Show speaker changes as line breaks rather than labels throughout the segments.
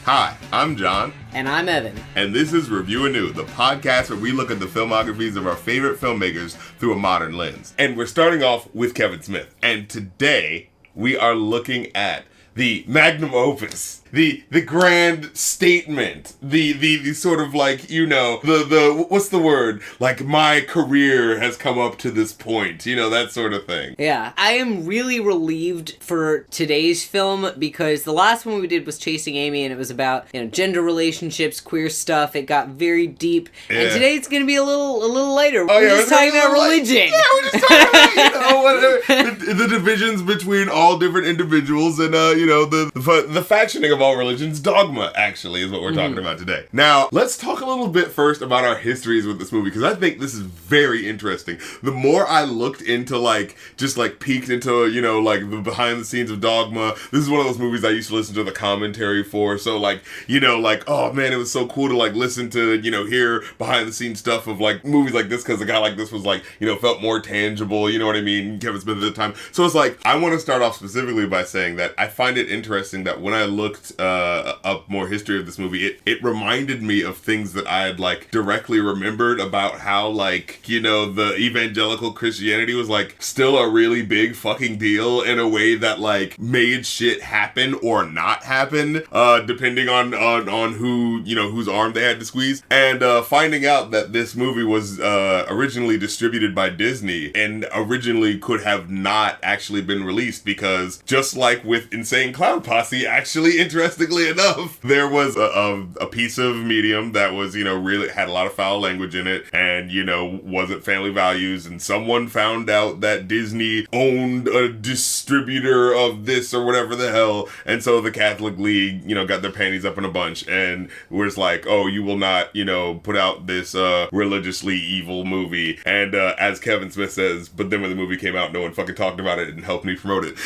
Hi, I'm John.
And I'm Evan.
And this is Reviewanew, the podcast where we look at the filmographies of our favorite filmmakers through a modern lens. And we're starting off with Kevin Smith. And today, we are looking at the magnum opus, the grand statement, the sort of like, you know, the what's the word? Like, my career has come up to this point, you know, that sort of thing.
Yeah, I am really relieved for today's film because the last one we did was Chasing Amy, and it was about, you know, gender relationships, queer stuff. It got very deep, and today it's going to be a little lighter.
Oh,
we're just talking about religion.
Yeah, we're just talking about, you know, the divisions between all different individuals and, you know, the factioning of all religions. Dogma, actually, is what we're talking about today. Now, let's talk a little bit first about our histories with this movie, because I think this is very interesting. The more I looked into, like, just, like, peeked into, you know, like, the behind the scenes of Dogma, this is one of those movies I used to listen to the commentary for, so, like, you know, like, oh, man, it was so cool to, like, listen to, you know, hear behind the scenes stuff of, like, movies like this, because a guy like this was, like, you know, felt more tangible, you know what I mean, Kevin Smith at the time. So it's like, I want to start off specifically by saying that I find it interesting that when I looked up more history of this movie, it reminded me of things that I had, like, directly remembered about how, like, you know, the evangelical Christianity was, like, still a really big fucking deal in a way that, like, made shit happen or not happen, depending on who, you know, whose arm they had to squeeze. And finding out that this movie was originally distributed by Disney and originally could have not actually been released, because just like with Insane Clown Posse, actually, interestingly enough, there was a piece of medium that was, you know, really had a lot of foul language in it and, you know, wasn't family values, and someone found out that Disney owned a distributor of this or whatever the hell, and so the Catholic League, you know, got their panties up in a bunch and was like, oh, you will not, you know, put out this religiously evil movie. And as Kevin Smith says, but then when the movie came out, no one fucking talked about it and helped me promote it.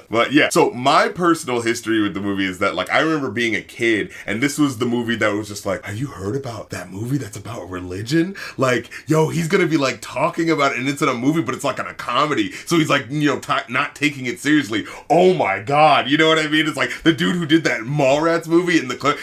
But yeah, so my personal history with the movie is that, like, I remember being a kid, and this was the movie that was just like, have you heard about that movie that's about religion? Like, yo, he's gonna be, like, talking about it, and it's in a movie, but it's, like, in a comedy, so he's, like, you know, not taking it seriously. Oh my god, you know what I mean? It's like, the dude who did that Mallrats movie in the clip,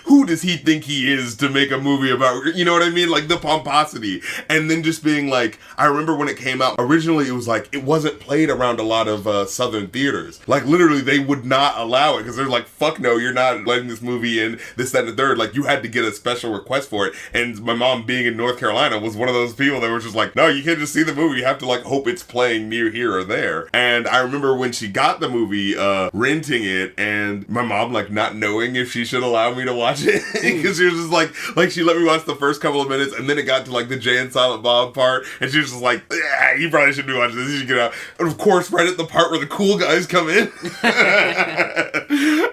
who does he think he is to make a movie about, you know what I mean? Like, the pomposity. And then just being like, I remember when it came out, originally it was like, it wasn't played around a lot of Southern theaters. Like, literally, they would not allow it, because they're like, fuck no, you're not letting this movie in, this, that, and the third. Like, you had to get a special request for it. And my mom, being in North Carolina, was one of those people that were just like, no, you can't just see the movie, you have to, like, hope it's playing near here or there. And I remember when she got the movie, renting it, and my mom, like, not knowing if she should allow me to watch it, because she was just like, she let me watch the first couple of minutes, and then it got to, like, the Jay and Silent Bob part, and she was just like, yeah, you probably shouldn't be watching this, you should get out. And of course, right at the part where the cool guys come in.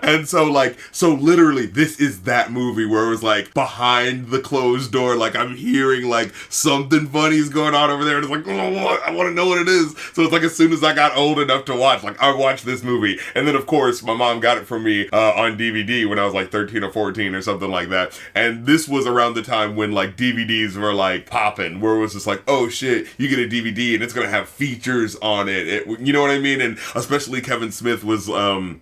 And so, like, literally, this is that movie where it was, like, behind the closed door, like, I'm hearing, like, something funny's going on over there, and it's like, oh, I want to know what it is. So it's like, as soon as I got old enough to watch, like, I watched this movie. And then, of course, my mom got it for me on DVD when I was, like, 13 or 14 or something like that. And this was around the time when, like, DVDs were, like, popping, where it was just like, oh, shit, you get a DVD, and it's gonna have features on it. You know what I mean? And especially Kevin Smith was,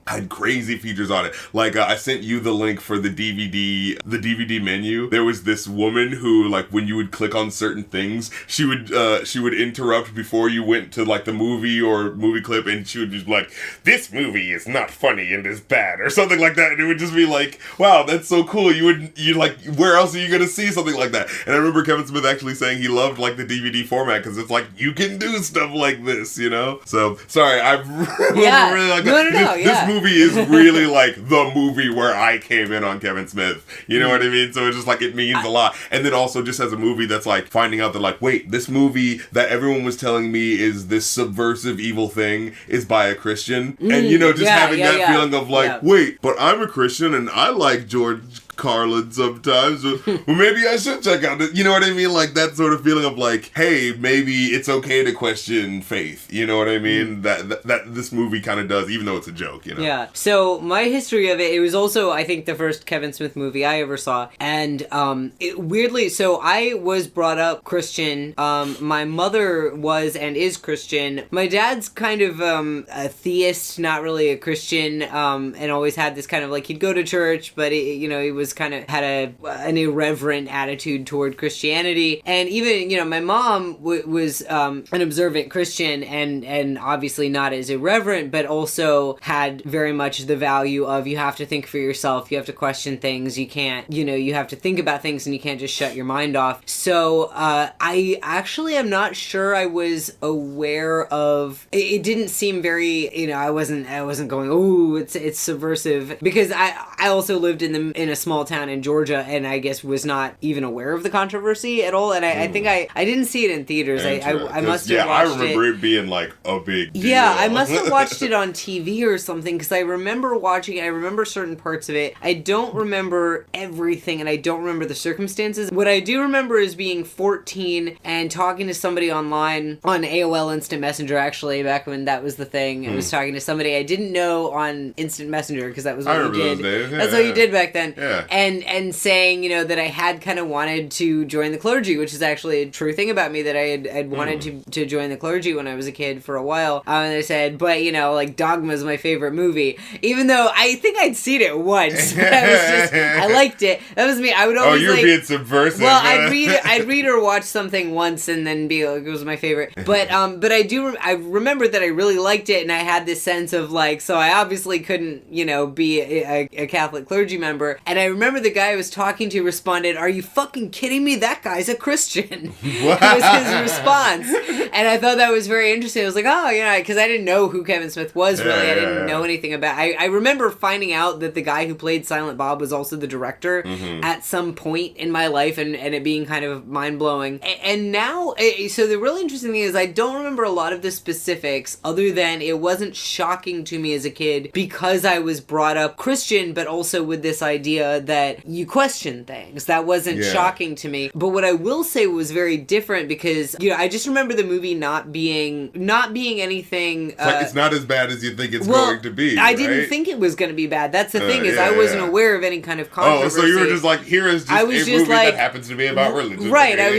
had crazy features on it. Like, I sent you the link for the DVD menu. There was this woman who, like, when you would click on certain things, she would interrupt before you went to, like, the movie or movie clip, and she would just be like, this movie is not funny and is bad, or something like that. And it would just be like, wow, that's so cool. You like, where else are you gonna see something like that? And I remember Kevin Smith actually saying he loved, like, the DVD format, because it's like, you can do stuff like this, you know? So, sorry, I've really like that. This movie is really, like, the movie where I came in on Kevin Smith. You know what I mean? So it's just, like, it means a lot. And then also just as a movie that's, like, finding out that, like, wait, this movie that everyone was telling me is this subversive evil thing is by a Christian. And, you know, just having that feeling of, like, wait, but I'm a Christian and I like George Carlin sometimes. Well, maybe I should check out it. You know what I mean? Like that sort of feeling of like, hey, maybe it's okay to question faith. You know what I mean? That this movie kind of does, even though it's a joke, you know?
Yeah. So my history of it was also, I think, the first Kevin Smith movie I ever saw. And weirdly, so I was brought up Christian. My mother was and is Christian. My dad's kind of a theist, not really a Christian, and always had this kind of like, he'd go to church, but he was kind of had an irreverent attitude toward Christianity. And even, my mom was an observant Christian and obviously not as irreverent, but also had very much the value of you have to think for yourself, you have to question things, you can't, you have to think about things and you can't just shut your mind off. So I actually am not sure I was aware of, it didn't seem very, I wasn't going, oh, it's subversive, because I also lived in a small town in Georgia and I guess was not even aware of the controversy at all. And I think I didn't see it in theaters. I must have watched it.
I remember it being like a big deal.
Yeah, I must have watched it on TV or something, because I remember watching it. I remember certain parts of it. I don't remember everything, and I don't remember the circumstances. What I do remember is being 14 and talking to somebody online on AOL Instant Messenger, actually, back when that was the thing. I was talking to somebody I didn't know on Instant Messenger, because that was what you did. That's what you did back then.
Yeah.
And saying, that I had kind of wanted to join the clergy, which is actually a true thing about me, that I had wanted to join the clergy when I was a kid for a while. And I said, but, like, Dogma is my favorite movie. Even though I think I'd seen it once. But I liked it. That was me. I would always,
you're being subversive.
Well, I'd read or watch something once and then be like, it was my favorite. But I remember that I really liked it, and I had this sense of, like, so I obviously couldn't, be a Catholic clergy member. And I remember the guy I was talking to responded, "Are you fucking kidding me? That guy's a Christian." Was his response. And I thought that was very interesting. I was like, oh, because I didn't know who Kevin Smith was, really. I didn't know anything about. I remember finding out that the guy who played Silent Bob was also the director at some point in my life, and it being kind of mind-blowing. And now, so the really interesting thing is I don't remember a lot of the specifics, other than it wasn't shocking to me as a kid because I was brought up Christian, but also with this idea that you question things. That wasn't shocking to me. But what I will say was very different, because I just remember the movie not being anything.
It's not as bad as you think it's going to be.
I didn't think it was going to be bad. That's the thing, is I wasn't aware of any kind of controversy.
Oh, so you were just like, here is just a movie that happens to be about religion.
Right. I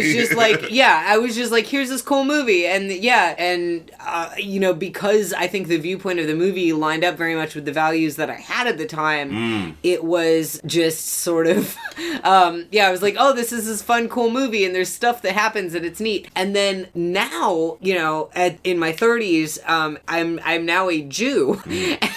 was just like, here's this cool movie, and because I think the viewpoint of the movie lined up very much with the values that I had at the time. It was just sort of, I was like, oh, this is this fun, cool movie, and there's stuff that happens and it's neat. And then now, in my 30s, I'm now a Jew,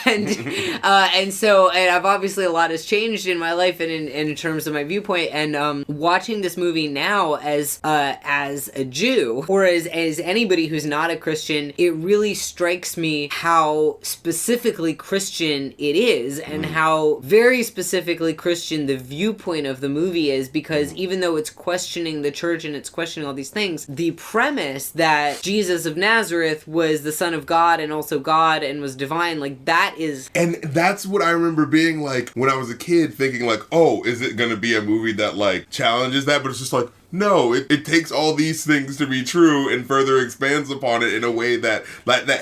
and so I've obviously a lot has changed in my life and in terms of my viewpoint. And watching this movie now as a Jew, or as anybody who's not a Christian, it really strikes me how specifically Christian it is, and how very specifically Christian the viewpoint of the movie is, because even though it's questioning the church and it's questioning all these things, the premise that Jesus of Nazareth was the Son of God and also God and was divine, like, that is...
And that's what I remember being like when I was a kid, thinking like, oh, is it gonna be a movie that like challenges that? But it's just like, no, it takes all these things to be true and further expands upon it in a way that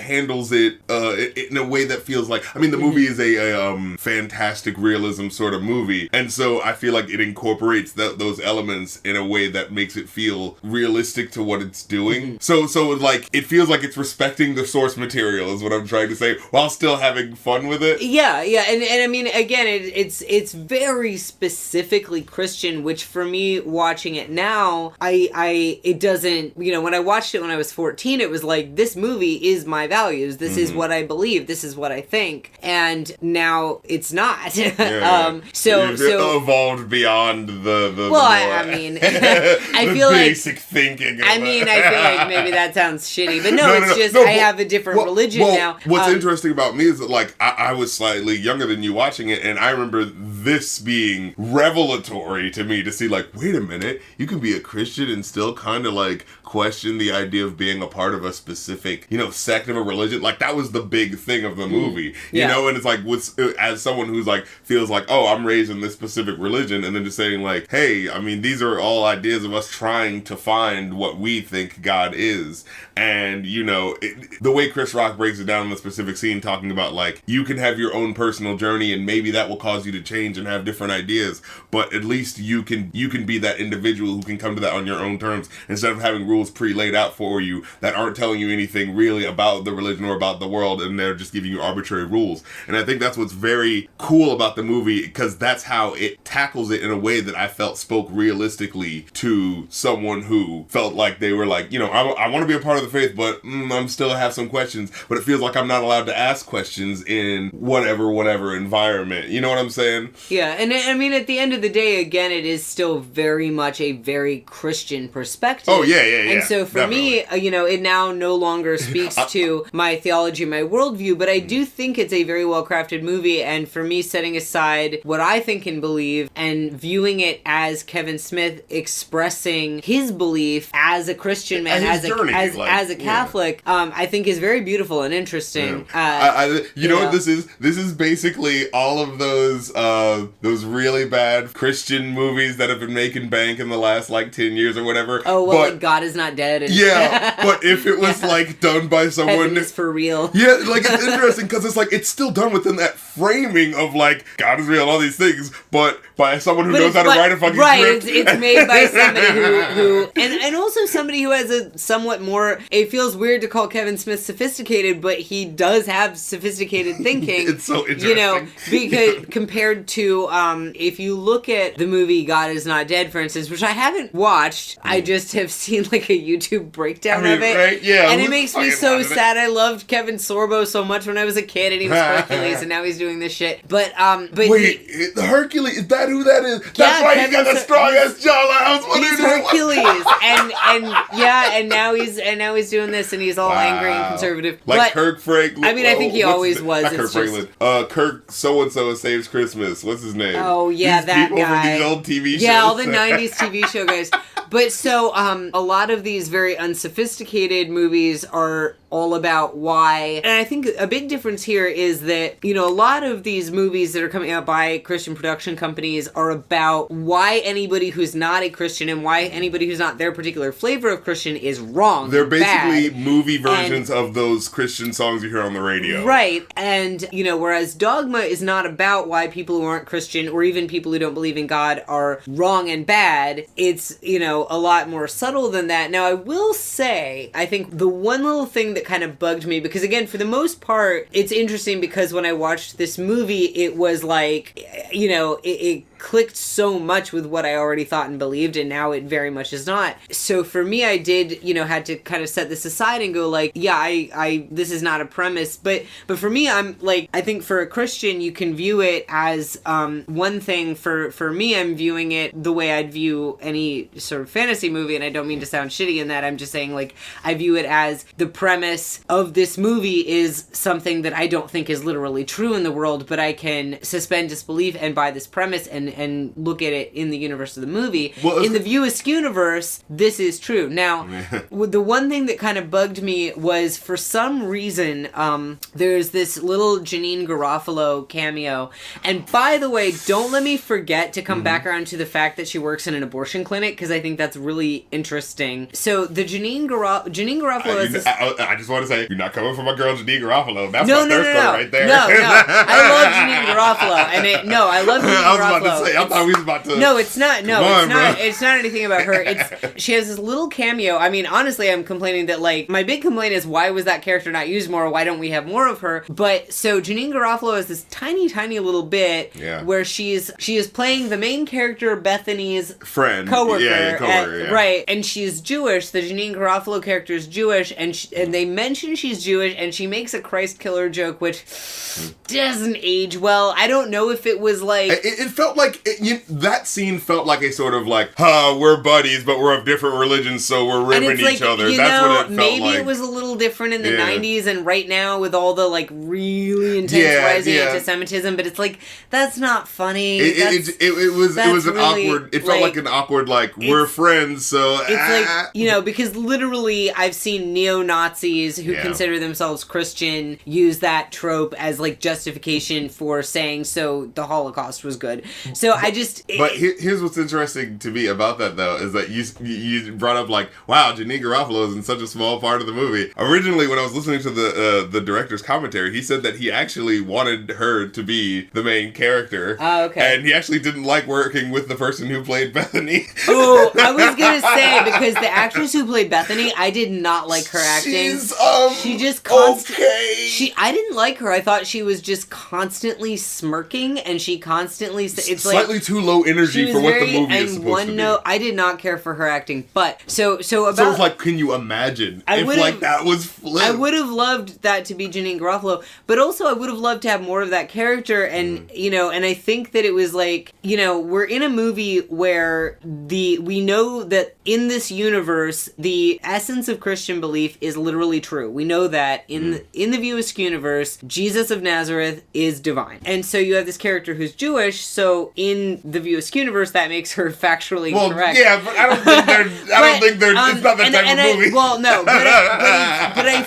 handles it in a way that feels like, I mean, the movie is a fantastic realism sort of movie, and so I feel like it incorporates those elements in a way that makes it feel realistic to what it's doing. So like it feels like it's respecting the source material is what I'm trying to say, while still having fun with it.
Yeah, and I mean, again, it's very specifically Christian, which for me, watching it now, it doesn't, when I watched it when I was 14, it was like, this movie is my values, this is what I believe, this is what I think, and now it's not. So
evolved beyond the
I mean, I feel like
basic thinking.
I feel like maybe that sounds shitty, but I have a different religion now.
What's interesting about me is that, like, I was slightly younger than you watching it, and I remember this being revelatory to me, to see, like, wait a minute, you can be be a Christian and still kind of like question the idea of being a part of a specific, you know, sect of a religion. Like that was the big thing of the movie, you know, and it's like, as someone who's like, feels like, oh, I'm raised in this specific religion, and then just saying like, hey, I mean, these are all ideas of us trying to find what we think God is. And, you know, the way Chris Rock breaks it down in the specific scene, talking about like, you can have your own personal journey and maybe that will cause you to change and have different ideas, but at least you can be that individual who can come to that on your own terms instead of having rules pre-laid out for you that aren't telling you anything really about the religion or about the world, and they're just giving you arbitrary rules. And I think that's what's very cool about the movie, because that's how it tackles it in a way that I felt spoke realistically to someone who felt like they were like, you know, I want to be a part of the faith, but I'm still have some questions, but it feels like I'm not allowed to ask questions in whatever environment. You know what I'm saying?
Yeah, and I mean, at the end of the day, again, it is still very much a very Christian perspective.
Oh, yeah.
And so for me, you know, it now no longer speaks to my theology, my worldview, but I do think it's a very well-crafted movie, and for me, setting aside what I think and believe and viewing it as Kevin Smith expressing his belief as a Christian man, as a Catholic, I think is very beautiful and interesting.
You know what this is? This is basically all of those really bad Christian movies that have been making bank in the last like 10 years or whatever.
Oh, well, like God is not dead. And
but if it was like done by someone,
Heaven is for real.
Yeah, like it's interesting because it's like it's still done within that framing of like God is real and all these things, but by someone who knows how to write a fucking script.
It's made by somebody who and also somebody who has a somewhat more. It feels weird to call Kevin Smith sophisticated, but he does have sophisticated thinking.
It's so interesting,
you know, because compared to if you look at the movie God is Not Dead, for instance, which I haven't watched, I just have seen like a YouTube breakdown of it.
Right? Yeah,
and it makes me so sad. I loved Kevin Sorbo so much when I was a kid, and he was Hercules, and now he's doing this shit. But
wait, the Hercules, is that who that is? That's why he's got the strongest jawline.
He's Hercules, and now he's doing this, and he's all angry and conservative.
Like Kirk Franklin.
I mean, I think he always was.
Not Kirk Franklin. Kirk so-and-so Saves Christmas. What's his name?
Oh, yeah, that guy.
From these old TV shows.
Yeah, all the 90s TV show guys. But so, a lot of these very unsophisticated movies are all about why, and I think a big difference here is that, you know, a lot of these movies that are coming out by Christian production companies are about why anybody who's not a Christian and why anybody who's not their particular flavor of Christian is wrong.
They're basically movie versions of those Christian songs you hear on the radio.
Right, and, you know, whereas Dogma is not about why people who aren't Christian or even people who don't believe in God are wrong and bad. It's, you know, a lot more subtle than that. Now, I will say, I think the one little thing that kind of bugged me, because again, for the most part, it's interesting because when I watched this movie, it was like, you know, it clicked so much with what I already thought and believed, and now it very much is not. So for me, I did, you know, had to kind of set this aside and go like, yeah, I this is not a premise, but for me, I'm like, I think for a Christian, you can view it as one thing. For me, I'm viewing it the way I'd view any sort of fantasy movie, and I don't mean to sound shitty in that. I'm just saying, like, I view it as the premise of this movie is something that I don't think is literally true in the world, but I can suspend disbelief and buy this premise and look at it in the universe of the movie. Well, in the View Askew universe, this is true. Now, the one thing that kind of bugged me was, for some reason, there's this little Janine Garofalo cameo. And by the way, don't let me forget to come back around to the fact that she works in an abortion clinic, because I think that's really interesting. So the Janine Garofalo is
I just want to say, you're not coming for my girl Janine Garofalo. That's my thirst right there.
No. I love Janine Garofalo. I love Janine Garofalo.
I was about to say, I thought we was about to...
No, it's not. No, it's not anything about her. She has this little cameo. I mean, honestly, I'm complaining that, like, my big complaint is, why was that character not used more? Why don't we have more of her? But, so, Janine Garofalo has this tiny, tiny little bit where she is playing the main character, Bethany's
friend.
Coworker.
Yeah.
Right. And she's Jewish. The Janine Garofalo character is Jewish, and they mention she's Jewish, and she makes a Christ killer joke, which doesn't age well. I don't know if it was like...
It felt like like that scene felt like a sort of like, we're buddies, but we're of different religions, so we're ribbing each other. That's what it felt
maybe
like.
It was a little different in the 90s, and right now with all the like really intense rising anti-Semitism, but it's like, that's not funny.
It was an
really,
awkward. It felt like an awkward we're friends, so
it's like, because literally I've seen neo-Nazis who consider themselves Christian use that trope as like justification for saying so the Holocaust was good. So
here's what's interesting to me about that though is that you brought up like, wow, Janeane Garofalo is in such a small part of the movie. Originally, when I was listening to the director's commentary, he said that he actually wanted her to be the main character.
Oh, okay.
And he actually didn't like working with the person who played Bethany.
Oh, I was gonna say, because the actress who played Bethany, I did not like her acting. She just
okay.
I didn't like her. I thought she was just constantly smirking, and she constantly it's
slightly
like
too low energy for what the movie is supposed to be.
I did not care for her acting, but so it's
like, can you imagine if that was flipped?
I would have loved that to be Janeane Garofalo, but also I would have loved to have more of that character, and and I think that it was like, we're in a movie where we know that in this universe the essence of Christian belief is literally true. We know that in the Viewanew universe, Jesus of Nazareth is divine, and so you have this character who's Jewish. So in the Viewanew universe, that makes her factually correct.
Yeah, but I don't think they're. It's not that type of movie.
Well, no, but I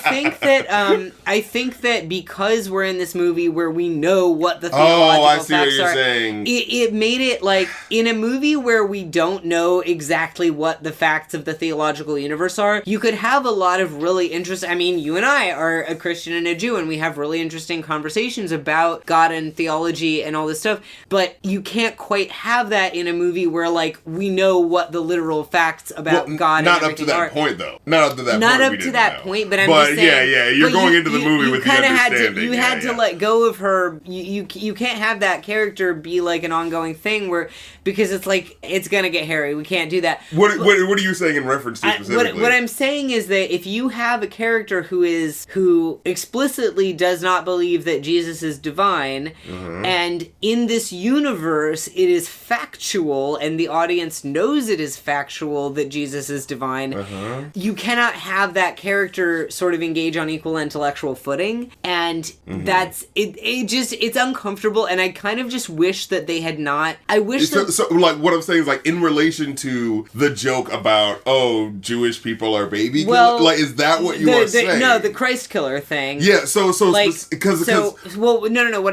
think that because we're in this movie where we know what the theological facts are, it made it like in a movie where we don't know exactly what the facts of the theological universe are. You could have a lot of really interesting. I mean, you and I are a Christian and a Jew, and we have really interesting conversations about God and theology and all this stuff. But you can't quite have that in a movie where like we know what the literal facts about God.
Not up to that point, though. Not up to that point.
Not up to that point, but I'm just saying.
You're going into the movie with the understanding.
You had to let go of her. You can't have that character be like an ongoing thing because it's like it's gonna get hairy. We can't do that.
What are you saying in reference to specifically?
What I'm saying is that if you have a character who explicitly does not believe that Jesus is divine, and in this universe it is factual, and the audience knows it is factual that Jesus is divine, you cannot have that character sort of engage on equal intellectual footing, and that's it. It's uncomfortable, and I kind of just wish that they had not. I wish
so like what I'm saying is like in relation to the joke about Jewish people are baby killers, like is that what you are saying?
No, the Christ killer thing.
Yeah, so
what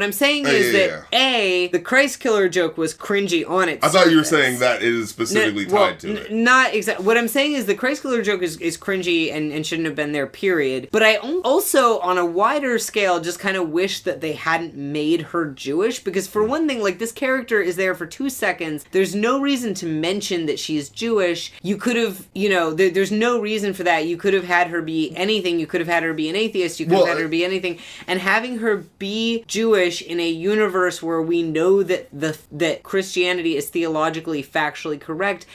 I'm saying is that the Christ killer joke was cringy on its.
I thought you were saying that it is specifically tied to it.
Not exactly. What I'm saying is the Christ killer joke is cringy and shouldn't have been there, period. But I also, on a wider scale, just kind of wish that they hadn't made her Jewish, because for one thing, like, this character is there for 2 seconds. There's no reason to mention that she's Jewish. You could have, there's no reason for that. You could have had her be anything. You could have had her be an atheist. You could have had her be anything. And having her be Jewish in a universe where we know that that Christianity is theologically, factually correct,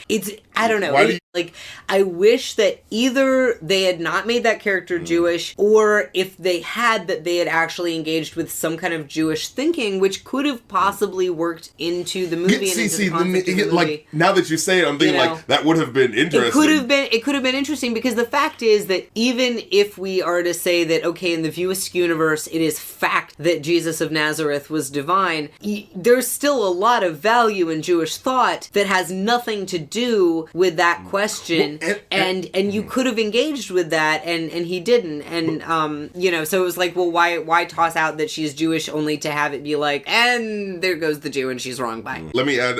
I don't know. I wish that either they had not made that character Jewish, or if they had, that they had actually engaged with some kind of Jewish thinking, which could have possibly worked into the movie and into the concept of the movie.
Like, now that you say it, I'm thinking like that would have been interesting.
It could have been interesting, because the fact is that even if we are to say that, okay, in the Viewanew universe, it is fact that Jesus of Nazareth was divine, there's still a lot of value in Jewish thought that has nothing to do with that question, and you could have engaged with that, and he didn't, and so it was like, well, why toss out that she's Jewish only to have it be like, and there goes the Jew and she's wrong, bye.
Let me add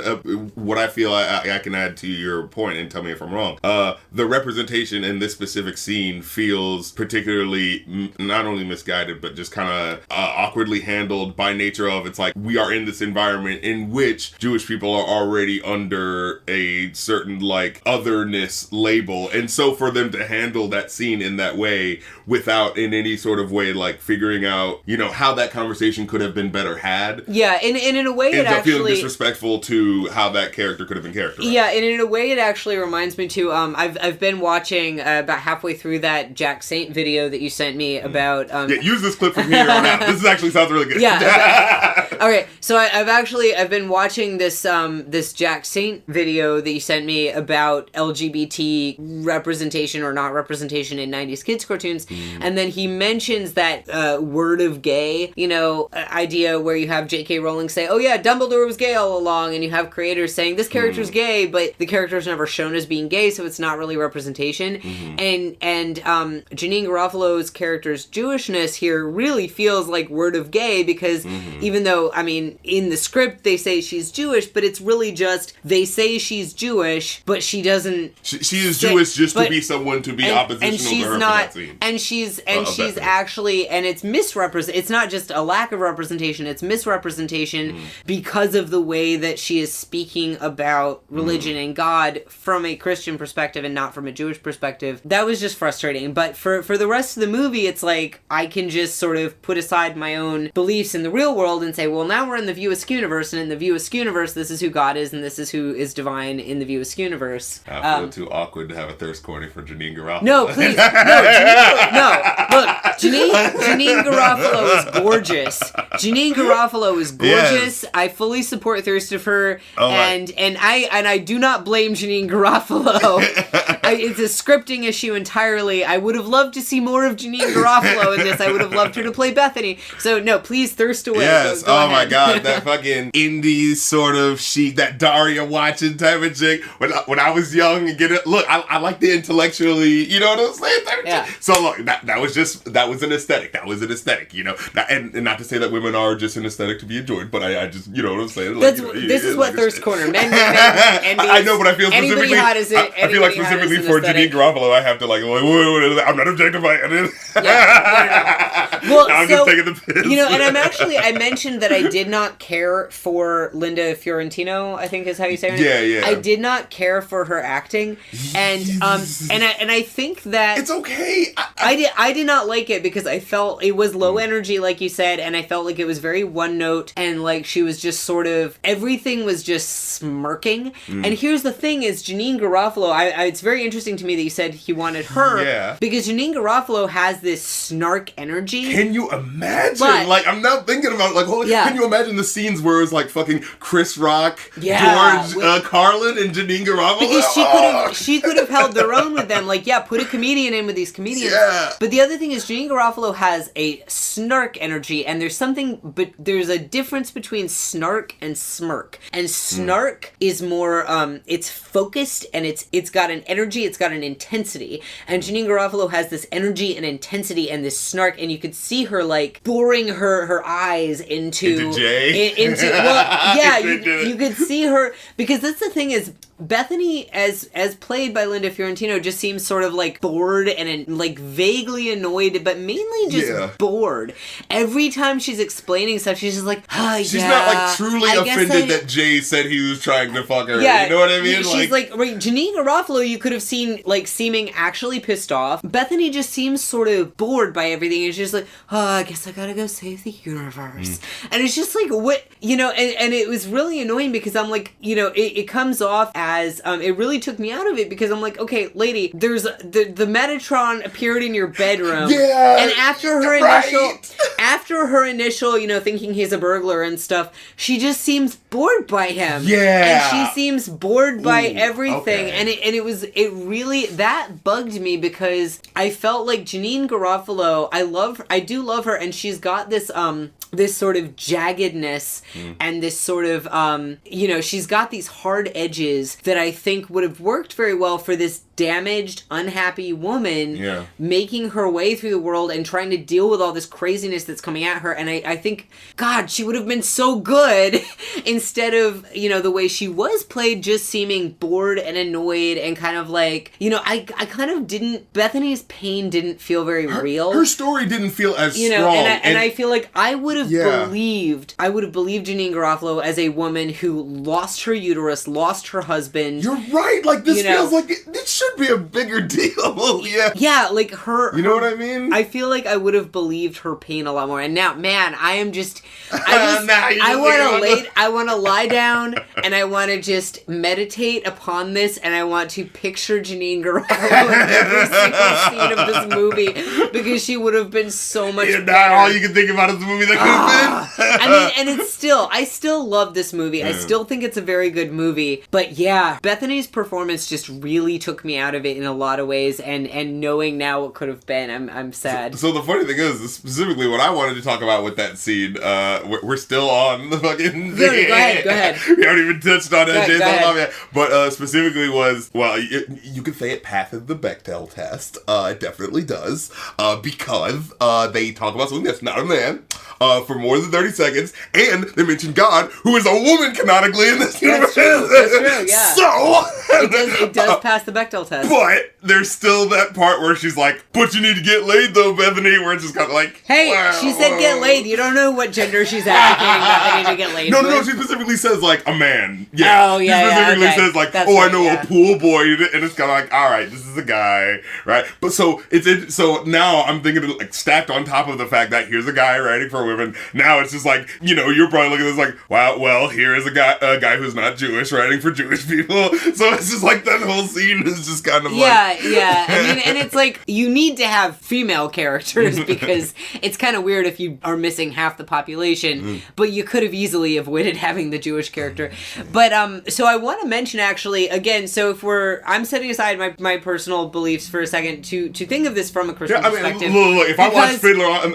what I feel I can add to your point, and tell me if I'm wrong. The representation in this specific scene feels particularly not only misguided, but just kind of awkwardly handled by nature of, it's like we are in this environment in which Jewish people are already under a certain like otherness label, and so for them to handle that scene in that way without in any sort of way like figuring out how that conversation could have been better had,
and in a way it actually
feeling disrespectful to how that character could have been characterized.
And in a way it actually reminds me to I've been watching about halfway through that Jack Saint video that you sent me about
use this clip from here on out. This actually sounds really good.
Okay, So I've been watching this this Jack Saint video that you sent me about LGBT representation or not representation in 90s kids cartoons, and then he mentions that word of gay, idea where you have J.K. Rowling say, "Oh yeah, Dumbledore was gay all along," and you have creators saying this character's gay, but the character's never shown as being gay, so it's not really representation. And Janine Garofalo's character's Jewishness here really feels like word of gay because even though, I mean, in the script they say she's Jewish, but it's really just they say she's Jewish, but she doesn't.
She is Jewish just to be someone to be oppositional to her
not,
for that scene.
And she's actually, and it's misrepresent. It's not just a lack of representation; it's misrepresentation because of the way that she is speaking about religion and God from a Christian perspective and not from a Jewish perspective. That was just frustrating. But for the rest of the movie, it's like I can just sort of put aside my own beliefs in the real world and say, well, now we're in the View Askew-universe, and in the View Askew-universe, this is who God is, and this is who is divine in the View Askew-universe.
I feel too awkward to have a thirst corner for Janine Garofalo.
No, please. No. Look, Janine Garofalo is gorgeous. Janine Garofalo is gorgeous. Yes. I fully support thirst of her, and I do not blame Janine Garofalo. It's a scripting issue entirely. I would have loved to see more of Janine Garofalo in this. I would have loved her to play Bethany. So no, please thirst away.
Yes.
Go ahead.
My God, that fucking indie sort of that Daria watching type of chick. When I was young and look, I like the intellectually, you know what I'm saying? Type of chick. So look, that was an aesthetic. That was an aesthetic, and not to say that women are just an aesthetic to be enjoyed, but I just, you know what I'm saying? Like,
this is what Thirst Corner, men, I
know, but I feel specifically, I feel like specifically for Janine Garofalo, I have to I'm not objectifying it.
Well,
I'm just taking the piss.
And I mentioned that I did not care for Linda Fiorentino, I think is how you say her name.
Yeah.
I did not care for her acting, and I think that
it's okay.
I did not like it because I felt it was low energy, like you said, and I felt like it was very one note, and like she was just sort of everything was just smirking. And here's the thing: is Janine Garofalo? It's very interesting to me that you said he wanted her, because Janine Garofalo has this snark energy.
Can you imagine? I'm now thinking about can you imagine the scenes where it's like fucking Chris Rock, George Carlin, and Janine Garofalo?
Because she could have held their own with them. Put a comedian in with these comedians. Yeah. But the other thing is Janine Garofalo has a snark energy, and there's a difference between snark and smirk. And snark is more it's focused, and it's got an energy, it's got an intensity. And Janine Garofalo has this energy and intensity and this snark, and you could see her boring her eyes into
Jay.
You could see her, because that's the thing is Bethany as played by Linda Fiorentino just seems sort of bored and vaguely annoyed, but mainly just bored. Every time she's explaining stuff, she's just
she's not truly offended that Jay said he was trying to fuck her. You know what I mean?
She's Janine Garofalo, you could have seen seeming actually pissed off. Bethany just seems sort of bored by everything. It's just I guess I gotta go save the universe. And it's just what, and it was really annoying because I'm it comes off as it really took me out of it because I'm okay, lady, there's the Metatron appeared in your bedroom, and after her initial thinking he's a burglar and stuff, she just seems bored by him, and she seems bored by everything, and it really that bugged me because I felt like Janine Garofalo, I do love her, and she's got this this sort of jaggedness and this sort of she's got these hard edges that I think would have worked very well for this damaged, unhappy woman making her way through the world and trying to deal with all this craziness that's coming at her. And I think, God, she would have been so good instead of, the way she was played, just seeming bored and annoyed and kind of I kind of didn't, Bethany's pain didn't feel very real.
Her story didn't feel as strong.
And I feel like I would have believed Janine Garofalo as a woman who lost her uterus, lost her husband.
You're right. This feels like this should be a bigger deal. Yeah.
Yeah, like her...
You know what I mean?
I feel like I would have believed her pain a lot more. And now, man, I am just... I want to lie down and I want to just meditate upon this and I want to picture Janine Garofalo in every single scene of this movie because she would have been so much better.
Not all you can think about is the movie that could have been.
I mean, and I still love this movie. I still think it's a very good movie. But yeah, Bethany's performance just really took me out of it in a lot of ways. And knowing now what could have been, I'm sad.
So the funny thing is, specifically what I wanted to talk about with that scene, we're still on the fucking...
Go ahead.
We haven't even touched on it.
Go ahead.
Yet. But specifically was, well, you could say it passes the Bechdel test. It definitely does. Because they talk about something that's not a man for more than 30 seconds, and they mention God, who is a woman canonically in this universe.
That's true, yeah.
So...
It does pass the Bechdel test.
But there's still that part where she's like, but you need to get laid though, Bethany, where it's just kind of like...
Hey, she said get laid. You don't know what gender she's advocating Bethany to get laid with.
No, she specifically says, like, a man. Yeah.
Oh, yeah,
She specifically
okay.
says, like,
That's
I
right,
know
yeah.
a pool boy, and it's kind of like, all right, this is a guy, right? But so now I'm thinking, like, stacked on top of the fact that here's a guy writing for women. Now it's just like, you're probably looking at this like, wow, well, here is a guy who's not Jewish writing for Jewish people. So it's just like that whole scene is just kind of
yeah. I mean, and it's like, you need to have female characters because it's kind of weird if you are missing half the population, but you could have easily avoided having the Jewish character. But, so I want to mention actually, again, so if I'm setting aside my personal beliefs for a second to think of this from a Christian perspective.
Look, if I watch Fiddler on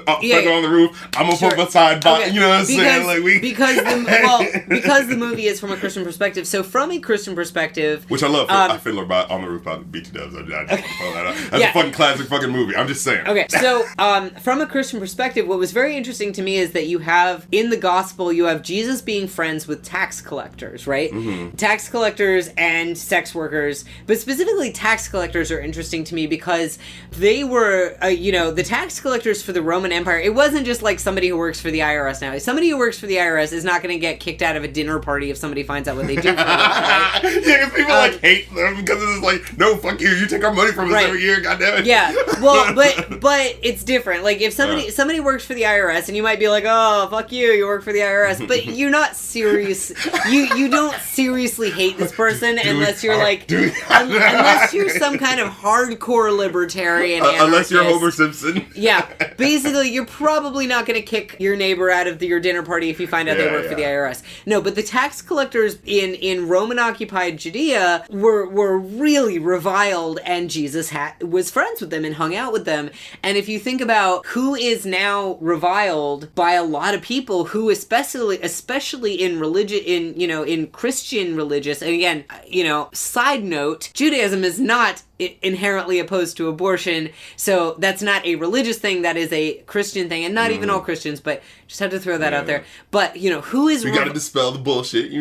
the Roof, I'm gonna put my side by, you know what I'm saying? Like
because the movie is from a Christian perspective. So from a Christian perspective,
which I love, Fiddler on the Roof by BT Dubs. I just want to throw that out. That's a fucking classic fucking movie. I'm just saying.
Okay, so from a Christian perspective, what was very interesting to me is that you have in the gospel, you have Jesus being friends with tax collectors, right? Mm-hmm. Tax collectors and sex workers, but specifically tax collectors are interesting to me because they were, the tax collectors for the Roman Empire. It wasn't just like somebody who works for the IRS now. Somebody who works for the IRS is not going to get kicked out of a dinner party if somebody finds out what they do for them, right?
Yeah, because people hate them because it's like, no, fuck you take our money from us every year, goddammit.
Yeah, well, but it's different. Like if somebody works for the IRS and you might be like, oh, fuck you work for the IRS, but you're not serious. You don't seriously hate this person unless you're unless you're some kind of hardcore libertarian anarchist.
Unless you're Homer Simpson.
Yeah, basically you're probably not going to kick your neighbor out of your dinner party if you find out they work for the IRS. No, but the tax collectors in Roman occupied Judea were really reviled, and Jesus was friends with them and hung out with them. And if you think about who is now reviled by a lot of people who especially in religion, in Christian religious, and again, side note, Judaism is not inherently opposed to abortion, so that's not a religious thing, that is a Christian thing, and not even all Christians, but just had to throw that out there. But who is
we gotta dispel the bullshit,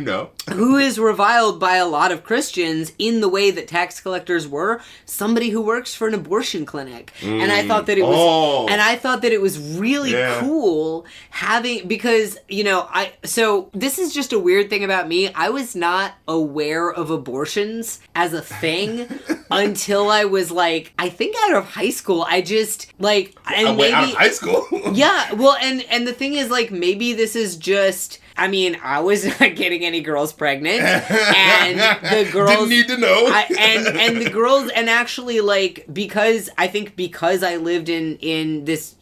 who is reviled by a lot of Christians in the way that tax collectors were? Somebody who works for an abortion clinic. And I thought that it was really cool having, because so this is just a weird thing about me. I was not aware of abortions as a thing until I was like, I think out of high school. I just out of
high school?
Yeah, well, and the thing is, like, maybe this is just, I was not getting any girls pregnant, and the girls
didn't need to know.
and the girls, and actually, like, because I lived in this,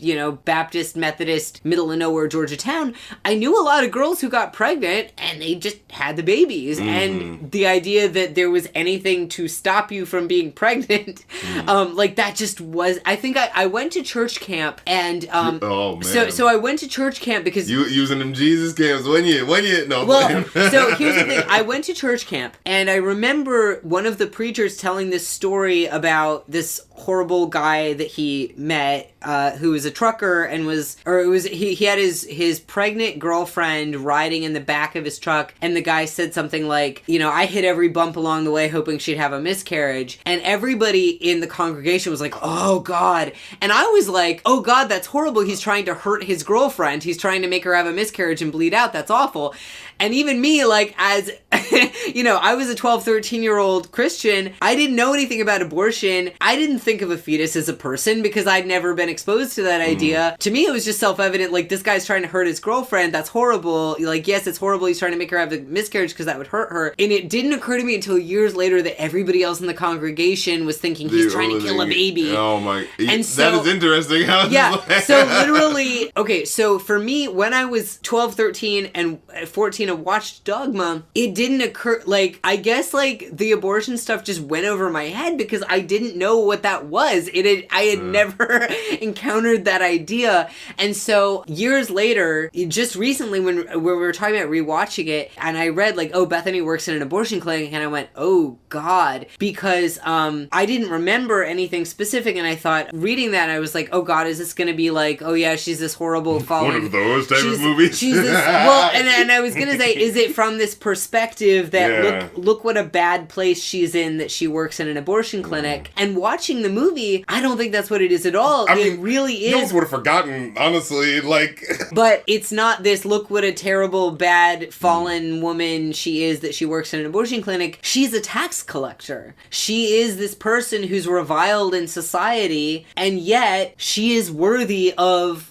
Baptist Methodist middle of nowhere Georgia town, I knew a lot of girls who got pregnant and they just had the babies, and the idea that there was anything to stop you from being pregnant, like, that just was. I think I went to church camp, and
oh man,
so I went to church camp because
you using them Jesus camps when you no.
Well, so here's the thing. I went to church camp, and I remember one of the preachers telling this story about this horrible guy that he met, who was a trucker and he had his pregnant girlfriend riding in the back of his truck, and the guy said something like, I hit every bump along the way hoping she'd have a miscarriage, and everybody in the congregation was like, oh God, and I was like, oh God, that's horrible. He's trying to hurt his girlfriend. He's trying to make her have a miscarriage and bleed out. That's awful. And even me, like, as I was a 12, 13-year-old Christian. I didn't know anything about abortion. I didn't think of a fetus as a person because I'd never been exposed to that idea. To me, it was just self-evident, like, this guy's trying to hurt his girlfriend. That's horrible. Like, yes, it's horrible. He's trying to make her have a miscarriage because that would hurt her. And it didn't occur to me until years later that everybody else in the congregation was thinking he's trying to kill a baby.
Oh my.
And so,
that is interesting.
Yeah. So literally, okay, so for me, when I was 12, 13, and 14 and watched Dogma, it didn't occur, like, I guess, like, the abortion stuff just went over my head because I didn't know what that was. I had never encountered that idea. And so years later, just recently when we were talking about rewatching it, and I read, like, oh, Bethany works in an abortion clinic, and I went, oh God, because I didn't remember anything specific, and I thought, reading that, I was like, oh God, is this going to be like, oh yeah, she's this horrible fallen...
One of those type of movies?
She's this, well, and I was going to say, is it from this perspective that, look what a bad place she's in, that she works in an abortion clinic, and watching the movie, I don't think that's what it is at all.
I mean,
it really is.
You almost would have forgotten, honestly, like...
But it's not this, look what a terrible, bad, fallen woman she is that she works in an abortion clinic. She's a tax collector. She is this person who's reviled in society, and yet she is worthy of,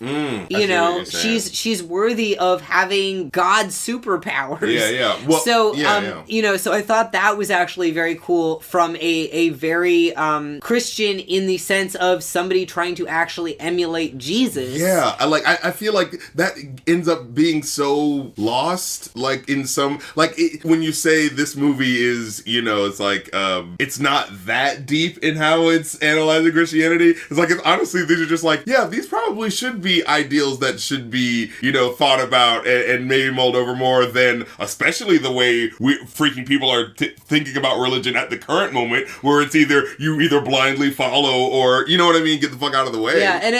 she's worthy of having God's superpowers.
Yeah. Well,
so, so I thought that was actually very cool from a very Christian in the sense of somebody trying to actually emulate Jesus.
Yeah, I feel like that ends up being so lost, like in some, like when you say this movie is, it's like, it's not that deep in how it's analyzing Christianity. It's like, honestly, these are just like, yeah, these probably should be ideals that should be, thought about and maybe mulled over more than, especially the way freaking people are thinking about religion at the current moment, where it's either blindly follow or, you know what I mean, get the fuck out of the way.
Yeah, and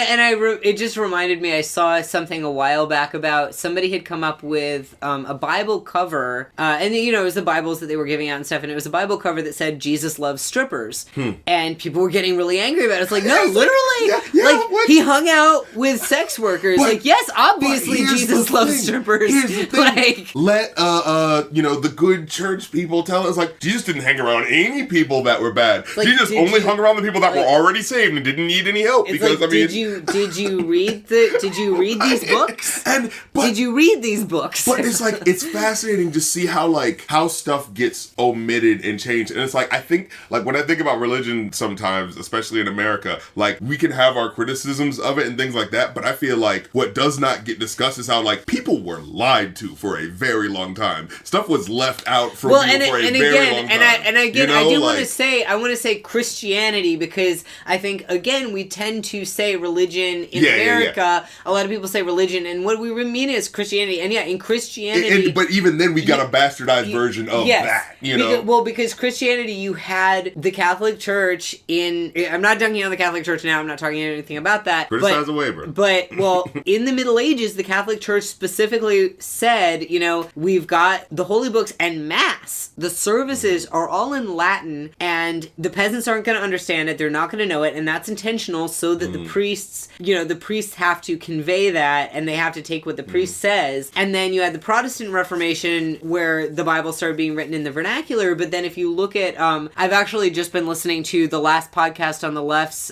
it just reminded me, I saw something a while back about somebody had come up with a Bible cover, and it was the Bibles that they were giving out and stuff, and it was a Bible cover that said Jesus loves strippers, and people were getting really angry about it. It's like, no, literally, he hung out with sex workers. Like, yes, obviously Jesus loves strippers. Like,
let the good church people tell us, like, Jesus didn't hang around any people that were bad. Like, Jesus only hung around the people that were already saved and didn't need any help. Because
like, did you read these books? Did you read these books?
But it's like, it's fascinating to see how stuff gets omitted and changed. And it's like, I think, like, when I think about religion sometimes, especially in America, like, we can have our criticisms of it and things like that, but I feel like what does not get discussed is how, like, people were lied to for a very long time. Stuff was left out from people for a very long time.
I want to say Christianity, because I think, again, we tend to say religion in America. A lot of people say religion, and what we really mean is Christianity. And in Christianity...
but even then, we got a bastardized version of that,
because Christianity, you had the Catholic Church in... I'm not dunking on the Catholic Church now, I'm not talking anything about that.
Criticize away, bro.
But, in the Middle Ages, the Catholic Church specifically said, we've got the holy books and Mass. The services are all in Latin, and the peasants aren't going to understand it, they're not going to know it, and that's intentional so that the priests, the priests have to convey that, and they have to take what the priest says. And then you had the Protestant Reformation, where the Bible started being written in the vernacular. But then if you look at, I've actually just been listening to the last podcast on the left's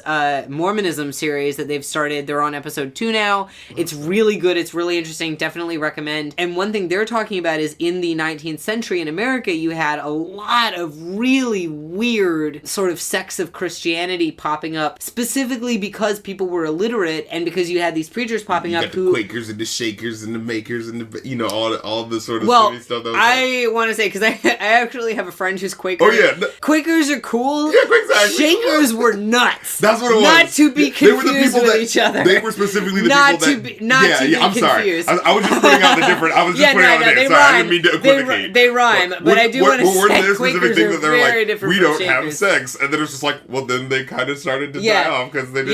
Mormonism series that they've started. They're on episode 2 now. It's really good. It's really interesting. Definitely recommend. And one thing they're talking about is in the 19th century in America, you had a lot of really weird sort of sects of Christianity popping up, specifically because people were illiterate and because you had these preachers popping up
who... the Quakers and the Shakers and the Makers and the, all the sort of stuff. That was
I want to say, because I actually have a friend who's Quaker.
Oh, yeah.
Quakers are cool.
Yeah, exactly.
Shakers were nuts.
That's what it was.
Not to be confused with each other.
They were specifically the people that...
Not to be
I'm
confused.
Sorry. I was just putting out the different... I was just putting out the name. Sorry, I didn't mean to equivocate.
They rhyme, but I do want to say Quakers are very different
we
from
don't
Shakers.
Have sex. And then it's just like, well, then they kind of started to die off because they didn't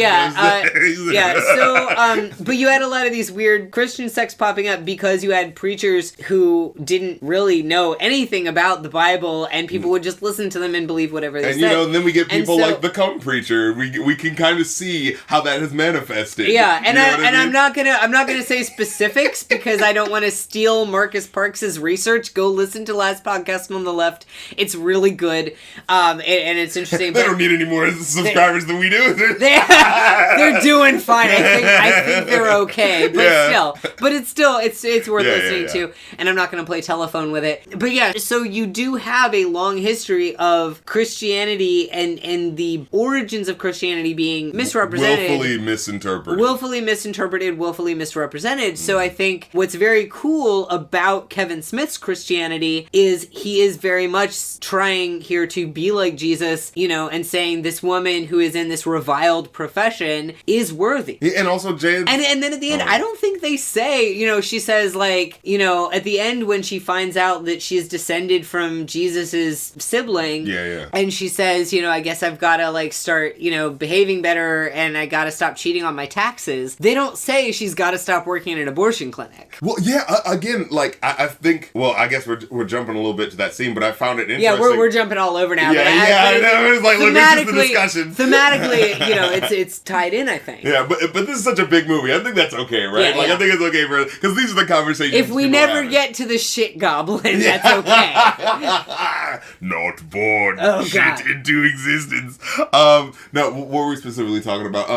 but you had a lot of these weird Christian sects popping up because you had preachers who didn't really know anything about the Bible, and people would just listen to them and believe whatever they said.
And then we get people like the Come Preacher. We can kind of see how that has manifested.
Yeah, and
I'm
not gonna say specifics because I don't want to steal Marcus Parks's research. Go listen to Last Podcast on the Left. It's really good, and it's interesting.
They don't need any more subscribers than we do.
They're doing fine. I think they're okay, but it's worth listening to. And I'm not gonna play telephone with it. But yeah, so you do have a long history of Christianity and the origins of Christianity being misrepresented. Willfully misinterpreted, willfully misrepresented. So I think what's very cool about Kevin Smith's Christianity is he is very much trying here to be like Jesus, and saying this woman who is in this reviled profession is worthy.
Yeah, and also Jane.
And then at the end, I don't think they say, she says at the end when she finds out that she is descended from Jesus's sibling.
Yeah.
And she says, I guess I've got to start, behaving better and I got to stop cheating on my taxes. They don't say she's got to stop working in an abortion clinic.
Well, yeah, again, I think, I guess we're jumping a little bit to that scene, but I found it interesting.
Yeah, we're jumping all over now.
Yeah, I know. It's like, look, this is the discussion.
Thematically, it's tied in, I think.
Yeah, but this is such a big movie. I think that's okay, right? I think it's okay because these are the conversations.
If we never get to the shit goblin, that's okay.
Not born
God.
into existence. Now, what were we specifically talking about?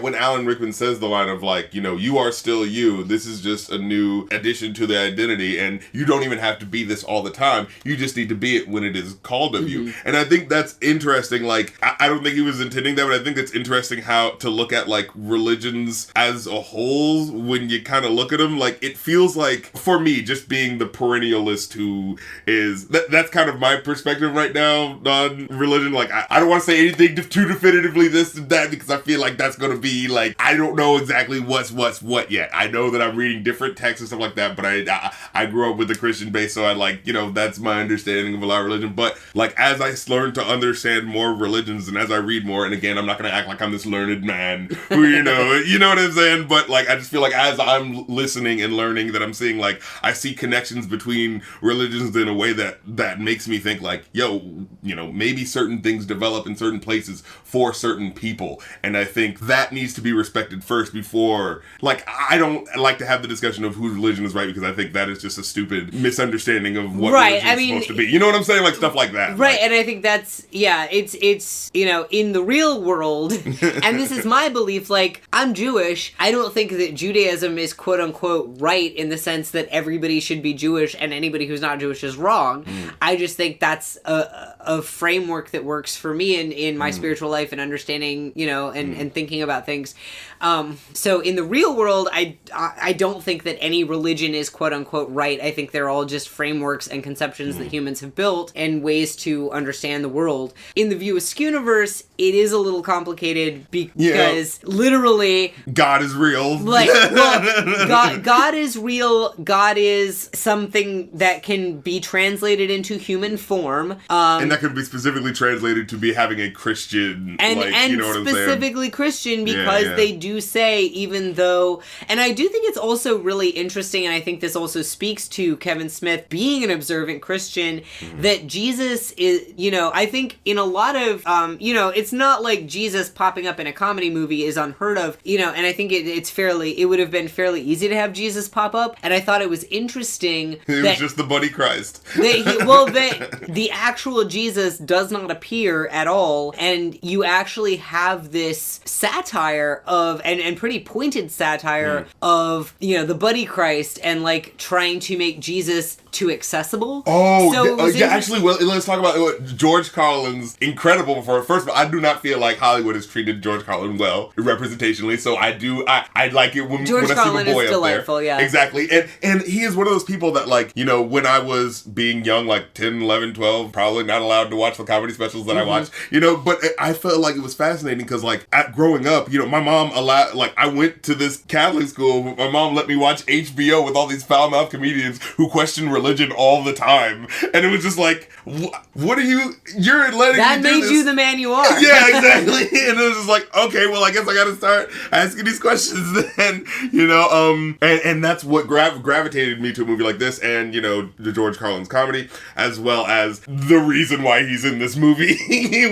When Alan Rickman says the line of you are still you. This is just a new addition to the identity, and you don't even have to be this all the time. You just need to be it when it is called of you. And I think that's interesting. I don't think he was intending that, but I think it's interesting how to look at religions as a whole when you kind of look at them. It feels like, for me, just being the perennialist who is that's kind of my perspective right now on religion. I don't want to say anything too definitively this and that because I feel like that's going to be I don't know exactly what's what yet. I know that I'm reading different texts and stuff like that, but I grew up with a Christian base, so I that's my understanding of a lot of religion. But as I learn to understand more religions and as I read more, and again, I'm not going to act like I'm this learned man who, you know what I'm saying? But I just feel like as I'm listening and learning that I'm seeing I see connections between religions in a way that makes me think maybe certain things develop in certain places for certain people. And I think that needs to be respected first before, I don't like to have the discussion of whose religion is right because I think that is just a stupid misunderstanding of what religion is supposed to be. You know what I'm saying? Stuff like that.
Right, and I think that's, it's in the real world, and this is my belief, I'm Jewish. I don't think that Judaism is quote unquote right in the sense that everybody should be Jewish and anybody who's not Jewish is wrong. I just think that's a framework that works for me in my spiritual life and understanding, and thinking about things. So in the real world, I don't think that any religion is quote unquote right. I think they're all just frameworks and conceptions that humans have built and ways to understand the world. In the View-Askew-universe, it is a little complicated because literally
God is real.
God is real. God is something that can be translated into human form.
And that could be specifically translated to be having a Christian,
and
you know what I'm saying?
Specifically Christian because they do say, even though, and I do think it's also really interesting, and I think this also speaks to Kevin Smith being an observant Christian, that Jesus is, I think in a lot of, it's not like Jesus popping up in a comedy movie is unheard of, and I think it would have been fairly easy to have Jesus pop up, and I thought it was interesting
it was just the buddy Christ.
The actual Jesus does not appear at all, and you actually have this satire of, and pretty pointed satire of, the buddy Christ and trying to make Jesus too accessible.
Actually, let's talk about George Carlin's incredible performance. First of all, I do not feel like Hollywood has treated George Carlin well representationally, so I like it when
George
I see
Carlin
my boy
is
up
delightful,
there.
yeah.
Exactly. And he is one of those people that when I was being young, 10, 11, 12, probably not allowed to watch the comedy specials that I watched, but I felt like it was fascinating because growing up, my mom allowed, I went to this Catholic school, my mom let me watch HBO with all these foul-mouthed comedians who questioned religion religion all the time. And it was just like, what are you're letting
that
me do
made
this.
you the man you are.
Yeah, exactly. And it was just like, okay, well, I guess I gotta start asking these questions then, you know, and that's what gravitated me to a movie like this, and, you know, the George Carlin's comedy, as well as the reason why he's in this movie,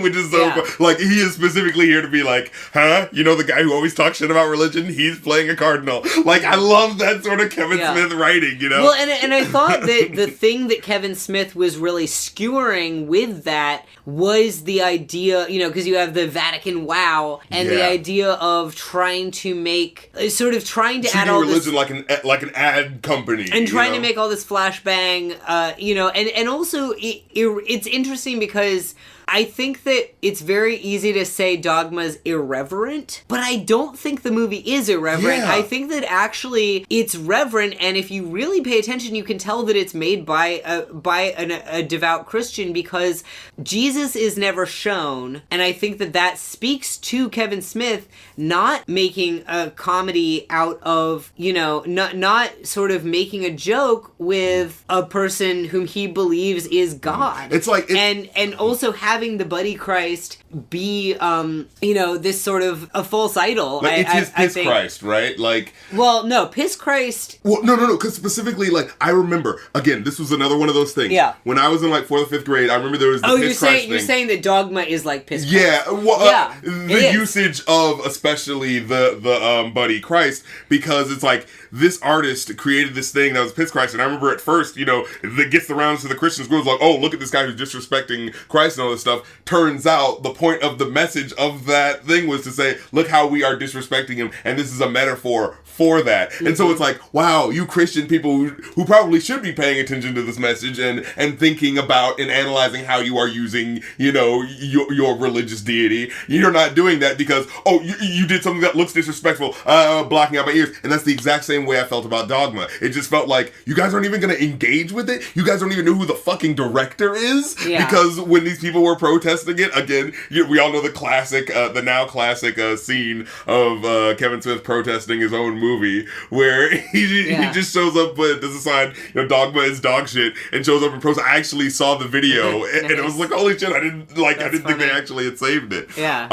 which is so, like, he is specifically here to be like, huh, you know, the guy who always talks shit about religion, he's playing a cardinal. Like, I love that sort of Kevin Smith writing, you know?
Well, and I thought that the thing that Kevin Smith was really skewering with that was the idea, you know, because you have the Vatican wow, and the idea of trying to make, sort of trying to
treating
add all
religion
this,
like an ad company.
And trying to make all this flashbang, you know, and also it's interesting because I think that it's very easy to say Dogma's irreverent, but I don't think the movie is irreverent.
Yeah.
I think that actually it's reverent, and if you really pay attention, you can tell that it's made by a devout Christian, because Jesus is never shown, and I think that speaks to Kevin Smith not making a comedy out of, you know, not sort of making a joke with a person whom he believes is God.
It's like...
And also having the buddy Christ be, you know, this sort of a false idol.
Like, it's his piss Christ, right? Like...
Well, no, piss Christ...
Well, no, because specifically, like, I remember, again, this was another one of those things.
Yeah.
When I was in, like, 4th or 5th grade, I remember there was the piss Christ thing.
You're saying that Dogma is like piss Christ.
Yeah, well, the
is.
usage of especially the buddy Christ, because it's like, this artist created this thing that was piss Christ, and I remember at first, you know, that gets the rounds to the Christian schools, like, oh, look at this guy who's disrespecting Christ and all this stuff. Turns out the point of the message of that thing was to say, look how we are disrespecting him, and this is a metaphor for that. And so it's like, wow, you Christian people who probably should be paying attention to this message and thinking about and analyzing how you are using, you know, your religious deity. You're not doing that because, oh, you did something that looks disrespectful, blocking out my ears. And that's the exact same way I felt about Dogma. It just felt like, you guys aren't even going to engage with it? You guys don't even know who the fucking director is?
Yeah.
Because when these people were protesting it, again, we all know the classic, the now classic scene of Kevin Smith protesting his own movie, where he just shows up, but does a sign, you know, Dogma is dog shit, and shows up and protests. I actually saw the video, and it was like, holy shit, I didn't think they actually had saved it.
Yeah.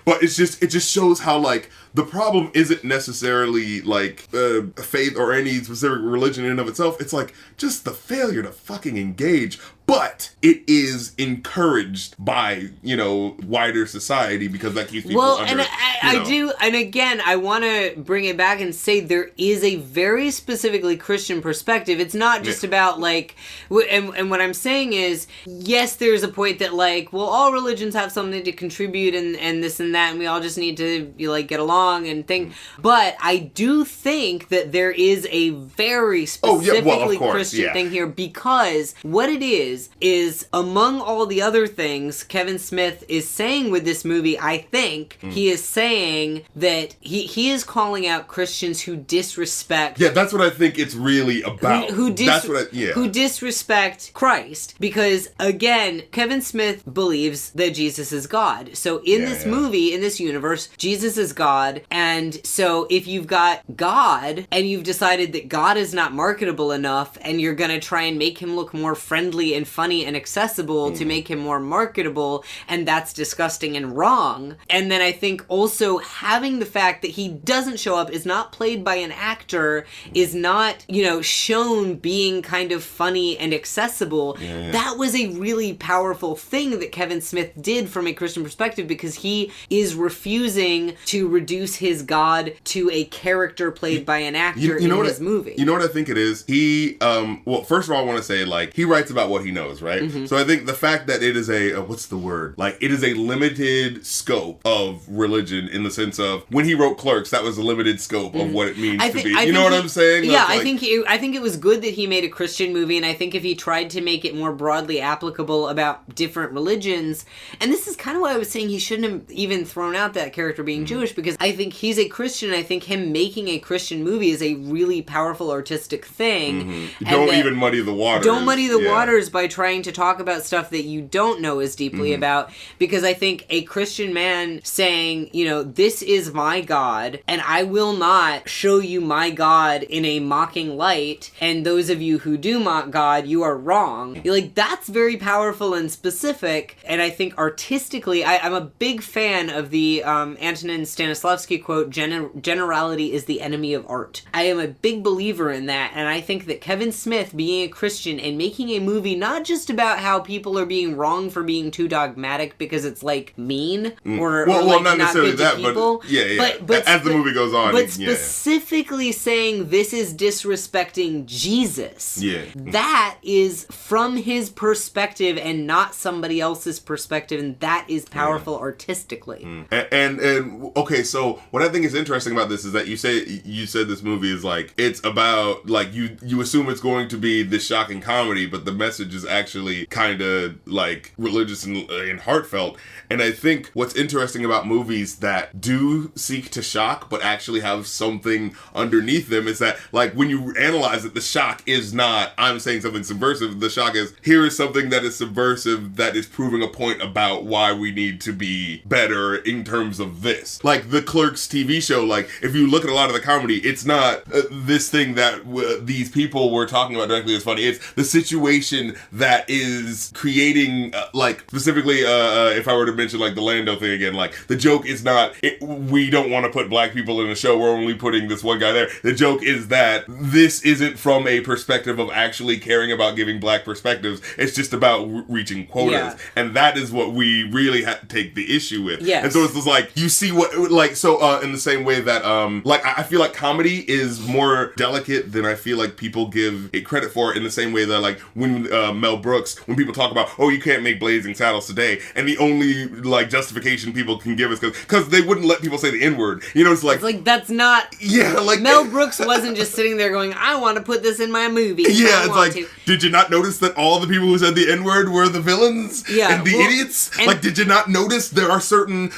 But it just shows how, like, the problem isn't necessarily, like, faith or any specific religion in and of itself. It's, like, just the failure to fucking engage. But it is encouraged by, you know, wider society, because that keeps people under,
and I do, and again, I want to bring it back and say there is a very specifically Christian perspective. It's not just about, like, and what I'm saying is, yes, there's a point that, like, well, all religions have something to contribute, and this and that, and we all just need to, like, get along and think. But I do think that there is a very specifically Christian thing here, because what it is among all the other things Kevin Smith is saying with this movie, I think, he is saying that he is calling out Christians who disrespect...
Yeah, that's what I think it's really about. Who
disrespect Christ. Because, again, Kevin Smith believes that Jesus is God. So in this movie, in this universe, Jesus is God. And so if you've got God, and you've decided that God is not marketable enough, and you're going to try and make him look more friendly and funny and accessible to make him more marketable, and that's disgusting and wrong. And then I think also having the fact that he doesn't show up, is not played by an actor, is not, you know, shown being kind of funny and accessible, that was a really powerful thing that Kevin Smith did from a Christian perspective, because he is refusing to reduce his God to a character played by an actor in his movie.
You know what I think it is? He, well, first of all, I want to say, like, he writes about what he knows, right? So I think the fact that it is what's the word? Like, it is a limited scope of religion, in the sense of, when he wrote Clerks, that was a limited scope of what it means to be. You know what I'm saying?
Yeah, I think it was good that he made a Christian movie, and I think if he tried to make it more broadly applicable about different religions, and this is kind of why I was saying he shouldn't have even thrown out that character being Jewish, because I think he's a Christian. I think him making a Christian movie is a really powerful artistic thing.
Mm-hmm. Don't even muddy the waters.
Don't muddy the waters by trying to talk about stuff that you don't know as deeply about, because I think a Christian man saying, you know, this is my God, and I will not show you my God in a mocking light, and those of you who do mock God, you are wrong. Like, that's very powerful and specific, and I think artistically, I'm a big fan of the Antonin Stanislavski quote, generality is the enemy of art. I am a big believer in that, and I think that Kevin Smith being a Christian and making a movie not just about how people are being wrong for being too dogmatic because it's like mean or like
not necessarily
good
that,
to people,
but as the movie goes on,
but specifically saying this is disrespecting Jesus.
Yeah,
that is from his perspective and not somebody else's perspective, and that is powerful artistically.
And okay, so what I think is interesting about this is that you said this movie is like, it's about, like, you assume it's going to be this shocking comedy, but the message is actually kind of like religious and heartfelt. And I think what's interesting about movies that do seek to shock but actually have something underneath them is that, like, when you analyze it, the shock is not, I'm saying something subversive. The shock is, here is something that is subversive that is proving a point about why we need to be better in terms of this. Like the Clerks TV show, like, if you look at a lot of the comedy, it's not this thing that these people were talking about directly as funny. It's the situation that is creating, like, specifically, if I were to mention, like, the Lando thing again, like, the joke is not, we don't want to put black people in a show, we're only putting this one guy there. The joke is that this isn't from a perspective of actually caring about giving black perspectives. It's just about reaching quotas. And that is what we really have to take the issue with. And so it's just like, you see what, like, so in the same way that, like, I feel like comedy is more delicate than I feel like people give it credit for, in the same way that, like, when Mel Brooks, when people talk about, oh, you can't make Blazing Saddles today, and the only, like, justification people can give is because they wouldn't let people say the N-word. You know, it's like that's not... Yeah, like... Mel
Brooks wasn't just sitting there going, I want to put this in my movie.
Yeah, it's like, did you not notice that all the people who said the N-word were the villains? And the idiots? And like, did you not notice there are certain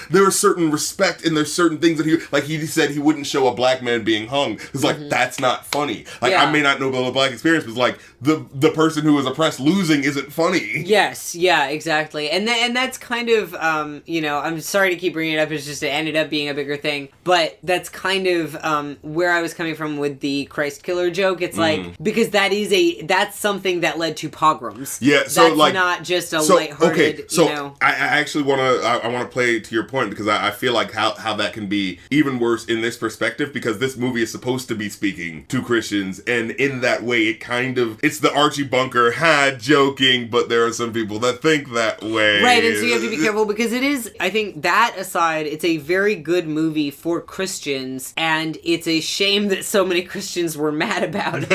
respect and there's certain things that he said he wouldn't show a black man being hung. It's like, that's not funny. Like, I may not know about the black experience, but it's like, the person who is oppressed losing isn't funny.
Yes, yeah, exactly. And that's kind of, you know, I'm sorry to keep bringing it up, it's just it ended up being a bigger thing, but that's kind of where I was coming from with the Christ killer joke. It's like, because that's something that led to pogroms.
Yeah, so
that's
like...
not just a lighthearted,
okay, so
you know...
I actually want to play to your point, because I feel like how that can be even worse in this perspective, because this movie is supposed to be speaking to Christians, and in that way it kind of... It's the Archie Bunker, joking, but there are some people that think that way.
Right, and so you have to be careful, because it is, I think, that aside, it's a very good movie for Christians, and it's a shame that so many Christians were mad about it.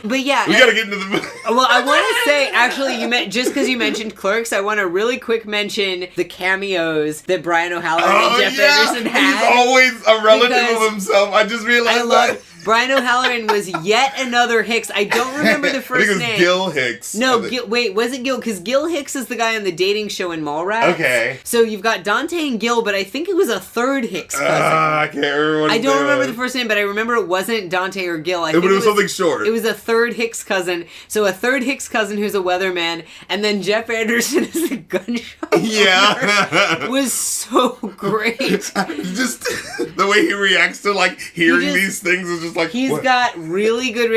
But yeah.
We gotta get into the movie.
Well, I want to say, actually, just because you mentioned Clerks, I want to really quick mention the cameos that Brian O'Halloran and Jeff Anderson had.
He's always a relative of himself. I just realized that.
Brian O'Halloran was yet another Hicks. I don't remember the first name.
I think it was Gil Hicks.
No, wait, was it Gil? Because Gil Hicks is the guy on the dating show in Mallrats.
Okay.
So you've got Dante and Gil, but I think it was a third Hicks cousin.
I can't remember what
I don't remember the first name, but I remember it wasn't Dante or Gil.
But it was something short.
It was a third Hicks cousin. So a third Hicks cousin who's a weatherman, and then Jeff Anderson is a gunshot owner. Was so great.
Just the way he reacts to, like, hearing these things is just like...
He's got really good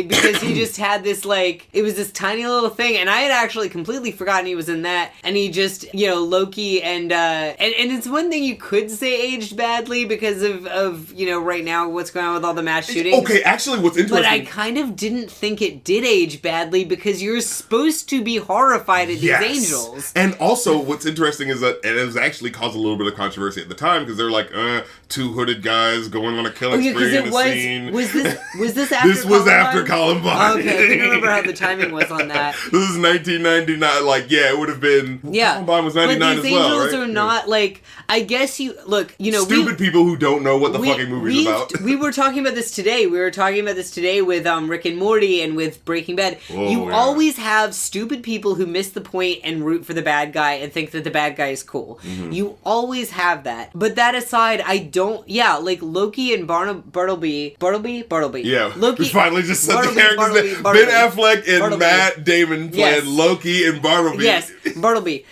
because he just had this, like, it was this tiny little thing, and I had actually completely forgotten he was in that, and he just, you know, Loki, and it's one thing you could say aged badly because of you know, right now what's going on with all the mass shootings.
Okay, actually what's interesting...
But I kind of didn't think it did age badly, because you're supposed to be horrified at these angels.
And also, what's interesting is that it has actually caused a little bit of controversy at the time, because they're like, two hooded guys going on a killing spree in a scene.
It
2017.
Was this after
This was
Columbine?
after Columbine.
Okay, I couldn't remember how the timing was on that.
This is 1999. Like, yeah, it would have been.
Yeah,
Columbine was 99
but
as
these
well,
angels
right?
are not like. I guess
stupid people who don't know what the fucking movie's about.
We were talking about this today. We were talking about this today with Rick and Morty and with Breaking Bad.
Oh,
you
yeah.
always have stupid people who miss the point and root for the bad guy and think that the bad guy is cool.
Mm-hmm.
You always have that. But that aside, I don't. Yeah, like Loki and Bartleby.
Yeah,
Loki.
we finally just said the
Bartleby,
characters.
Bartleby.
Ben Affleck and
Bartleby.
Matt Damon played
Yes.
Loki and Bartleby.
Yes, Bartleby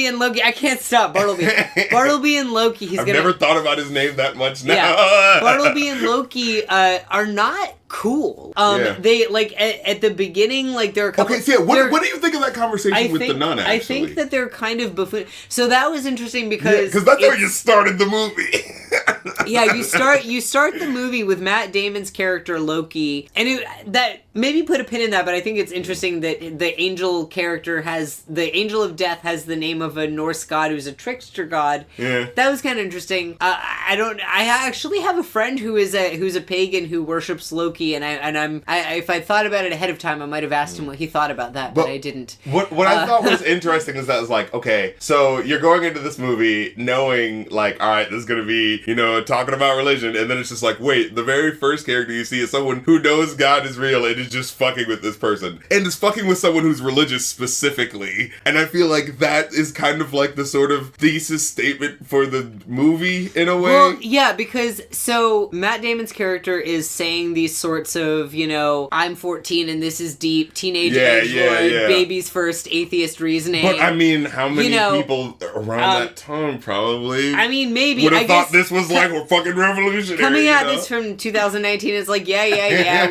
and Loki. I can't stop Bartleby and Loki.
I've never thought about his name that much now.
Yeah, Bartleby and Loki are not cool.
Yeah.
They like at the beginning, like they're a couple.
Okay, so yeah, what do you think of that conversation with the nun? Actually,
I think that they're kind of buffoon. So that was interesting because
that's where you started the movie.
Yeah, you start the movie with Matt Damon's character Loki, and that maybe put a pin in that, but I think it's interesting that the angel character the angel of death has the name of a Norse god who's a trickster god.
Yeah,
that was kind of interesting. I actually have a friend who's a pagan who worships Loki, and if I thought about it ahead of time, I might have asked him what he thought about that, but I didn't.
What I thought was interesting is that it was like, okay, so you're going into this movie knowing like, all right, this is gonna be, talking about religion, and then it's just like, wait, the very first character you see is someone who knows God is real and is just fucking with this person, and is fucking with someone who's religious specifically, and I feel like that is kind of like the sort of thesis statement for the movie in a way.
Well, yeah, because so Matt Damon's character is saying these sorts of, I'm 14 and this is deep, teenage android, baby's first atheist reasoning.
But I mean, how many people around that time probably?
I mean, maybe
would have thought this was like a fucking revolutionary.
Coming at this from 2019, it's like, yeah,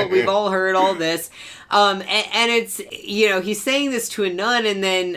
we've all heard all this. And it's, he's saying this to a nun, and then,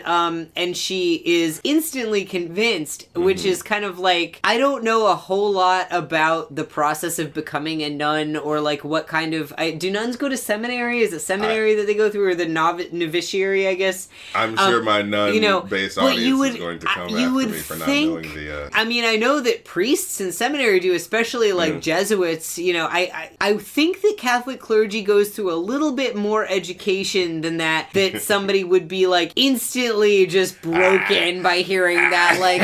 and she is instantly convinced, which is kind of like, I don't know a whole lot about the process of becoming a nun, or like what kind of, do nuns go to seminary? Is it seminary that they go through, or the novitiary, I guess?
I'm sure my nun-based audience is going to come after me for not knowing the...
I mean, I know that priests in seminary do, especially like Jesuits, I think that Catholic clergy goes through a little bit more education than that somebody would be like instantly just broken by hearing that, like,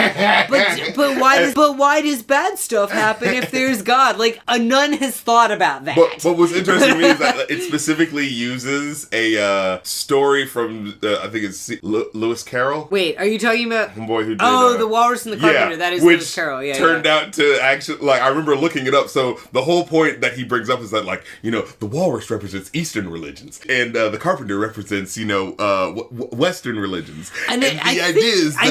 but why does bad stuff happen if there's God? Like, a nun has thought about that.
But what's interesting to me is that it specifically uses a story from I think it's Lewis Carroll.
Wait, are you talking about
the boy who did,
The Walrus and the Carpenter? That is Lewis Carroll. Yeah,
turned out to actually, like, I remember looking it up. So the whole point that he brings up is that, like, the walrus represents Eastern religions, and the carpenter represents, Western religions. And the idea is that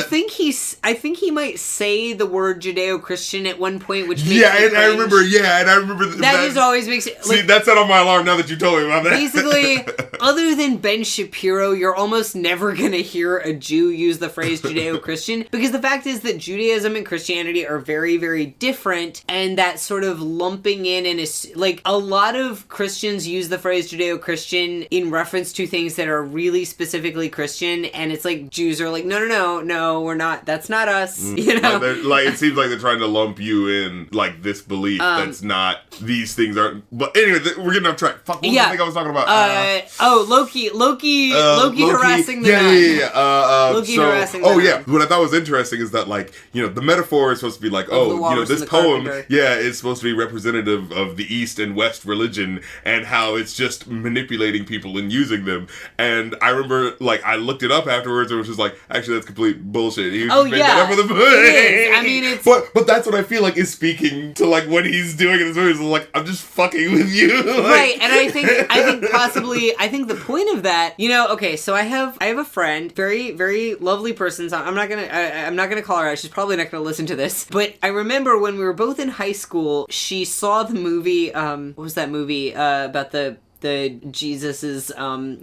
I think he might say the word Judeo-Christian at one point, which makes
I remember
that just always makes it.
See, that's set on my alarm now that you told me about that.
Basically, other than Ben Shapiro, you're almost never gonna hear a Jew use the phrase Judeo-Christian, because the fact is that Judaism and Christianity are very, very different, and that sort of lumping in and like a lot of Christians use the phrase Judeo-Christian in reference to things that are really specifically Christian, and it's like Jews are like, no, we're not. That's not us.
Like it seems like they're trying to lump you in like this belief that's not. These things aren't. But anyway, we're getting off track. Fuck. What was the thing I was talking about? Loki
harassing the nun. Loki harassing the nun.
Yeah. What I thought was interesting is that, like, the metaphor is supposed to be like, this poem, is supposed to be representative of the East and West religion, and how it's just manipulating people and using them. And I remember, like, I looked it up afterwards, and it was just like, actually, that's complete bullshit. He just made that up for the book.
I mean, it's...
But that's what I feel like is speaking to, like, what he's doing in this movie. Is like, I'm just fucking with you.
Right, and I think possibly, the point of that, okay, so I have a friend, very, very lovely person, so I'm not gonna call her out, she's probably not gonna listen to this, but I remember when we were both in high school, she saw the movie, what was that movie, about the Jesus's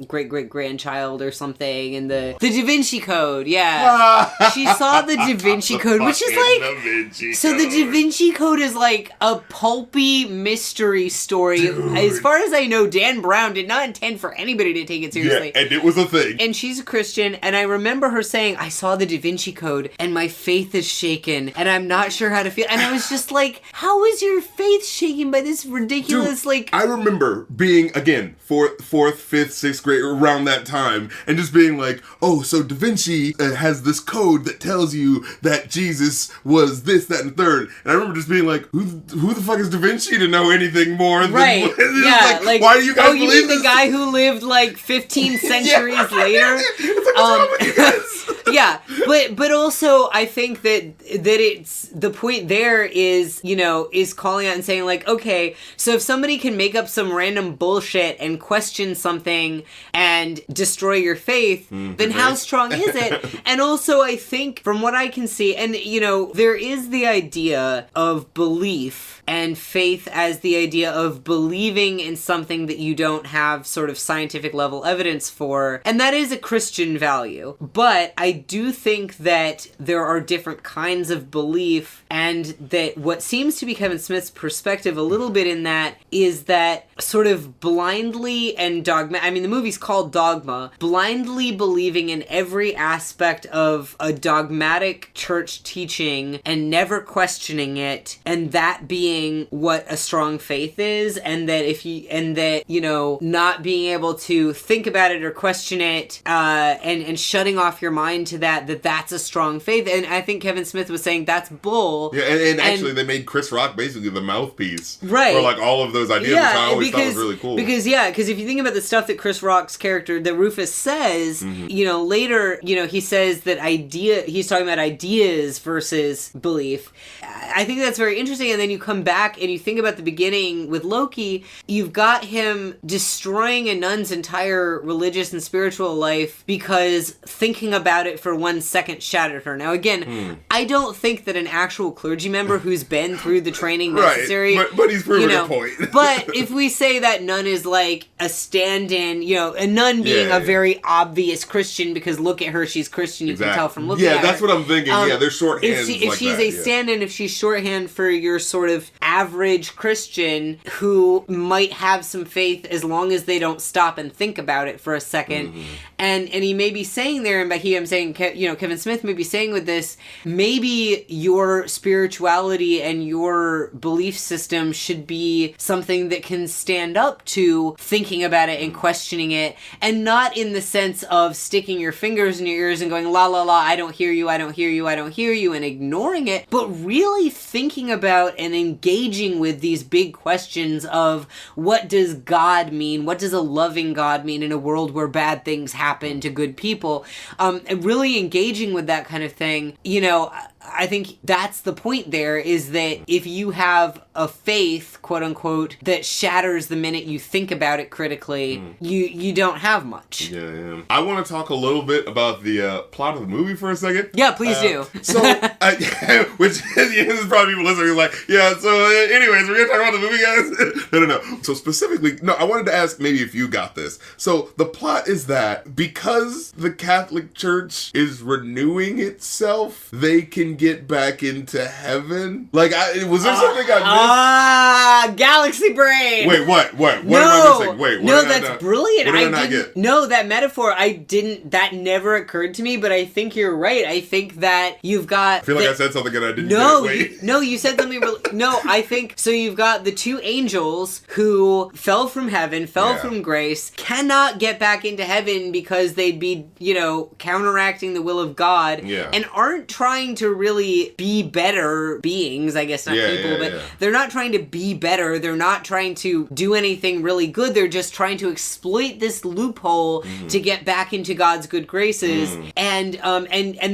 great-great-grandchild or something, and the Da Vinci Code, yeah. She saw the Da Vinci Code, which is like... So the Da Vinci Code is like a pulpy mystery story. Dude. As far as I know, Dan Brown did not intend for anybody to take it seriously.
Yeah, and it was a thing.
And she's a Christian, and I remember her saying, I saw the Da Vinci Code, and my faith is shaken, and I'm not sure how to feel. And I was just like, how is your faith shaken by this ridiculous,
Dude, I remember being, again, fourth, fifth, sixth grade, around that time, and just being like, oh, so Da Vinci has this code that tells you that Jesus was this, that, and third. And I remember just being like, who the fuck is Da Vinci to know anything more than...
Right, yeah.
Like, why do you guys believe this?
Oh, you mean the guy who lived, like, 15 centuries later?
It's like, what's wrong with you guys?
Yeah, but also I think that it's the point there is, is calling out and saying like, okay, so if somebody can make up some random bullshit and question something and destroy your faith, then how strong is it? And also I think from what I can see, and there is the idea of belief and faith as the idea of believing in something that you don't have sort of scientific level evidence for, and that is a Christian value. But I do think that there are different kinds of belief, and that what seems to be Kevin Smith's perspective a little bit in that is that sort of blindly and dogma, I mean the movie's called Dogma, blindly believing in every aspect of a dogmatic church teaching and never questioning it, and that being what a strong faith is, and that not being able to think about it or question it, and shutting off your mind to that's a strong faith. And I think Kevin Smith was saying that's bull.
Yeah, and actually they made Chris Rock basically the mouthpiece,
right,
for like all of those ideas, which I always thought was really cool. Because
if you think about the stuff that Chris Rock's character, that Rufus says, later, he says that he's talking about ideas versus belief. I think that's very interesting. And then you come back and you think about the beginning with Loki, you've got him destroying a nun's entire religious and spiritual life because thinking about it for 1 second shattered her. Now again, I don't think that an actual clergy member who's been through the training necessary...
Right, but he's proven a point.
But if we say that nun is like a stand-in, a nun being a very obvious Christian, because look at her, she's Christian, you can tell from looking at her.
Yeah, that's what I'm thinking. They're shorthand.
If she's a stand-in, if she's shorthand for your sort of average Christian who might have some faith as long as they don't stop and think about it for a second. And he may be saying there, and by he I'm saying, Kevin Smith may be saying with this, maybe your spirituality and your belief system should be something that can stand up to thinking about it and questioning it, and not in the sense of sticking your fingers in your ears and going, la la la, I don't hear you, I don't hear you, I don't hear you, and ignoring it, but really thinking about and engaging with these big questions of what does God mean? What does a loving God mean in a world where bad things happen to good people? And really engaging with that kind of thing, I think that's the point there, is that if you have a faith, quote unquote, that shatters the minute you think about it critically, you don't have much.
Yeah. I want to talk a little bit about the plot of the movie for a second.
Yeah, please do.
So, which is probably people listening like, yeah, so anyways, we're going to talk about the movie, guys? No. So specifically, I wanted to ask maybe if you got this. So the plot is that because the Catholic Church is renewing itself, they can get back into heaven. Like, was there something I missed?
Galaxy brain.
Wait, what? What am I missing? Wait,
no, that's brilliant.
What did I not get?
No, that metaphor, that never occurred to me, but I think you're right. I think that you've got...
I feel like I said something and I didn't get it. Wait.
You said something really... No, I think... So you've got the two angels who fell from heaven, fell from grace, cannot get back into heaven because they'd be, counteracting the will of God, and aren't trying to really be better beings, I guess, not people, but they're not trying to be better. They're not trying to do anything really good. They're just trying to exploit this loophole to get back into God's good graces. And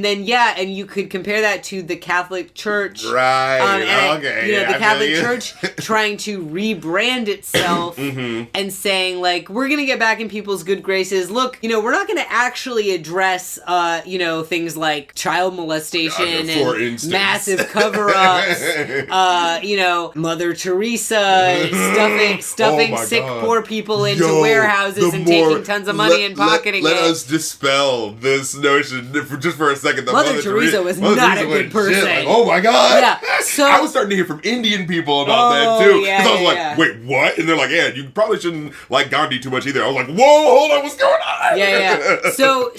then you could compare that to the Catholic Church.
Right.
The Catholic Church trying to rebrand itself and saying, like, we're going to get back in people's good graces. Look, we're not going to actually address, things like child molestation
for instance.
massive cover-ups, Mother Teresa stuffing sick poor people into warehouses and taking tons of money and pocketing
let
it.
Let us dispel this notion just for a second. That
Mother Teresa was not a good person.
Like, oh my God.
Yeah. So
I was starting to hear from Indian people about that too.
Yeah,
because I was like, wait, what? And they're like, yeah, you probably shouldn't like Gandhi too much either. I was like, whoa, hold on, what's going on?
Yeah. So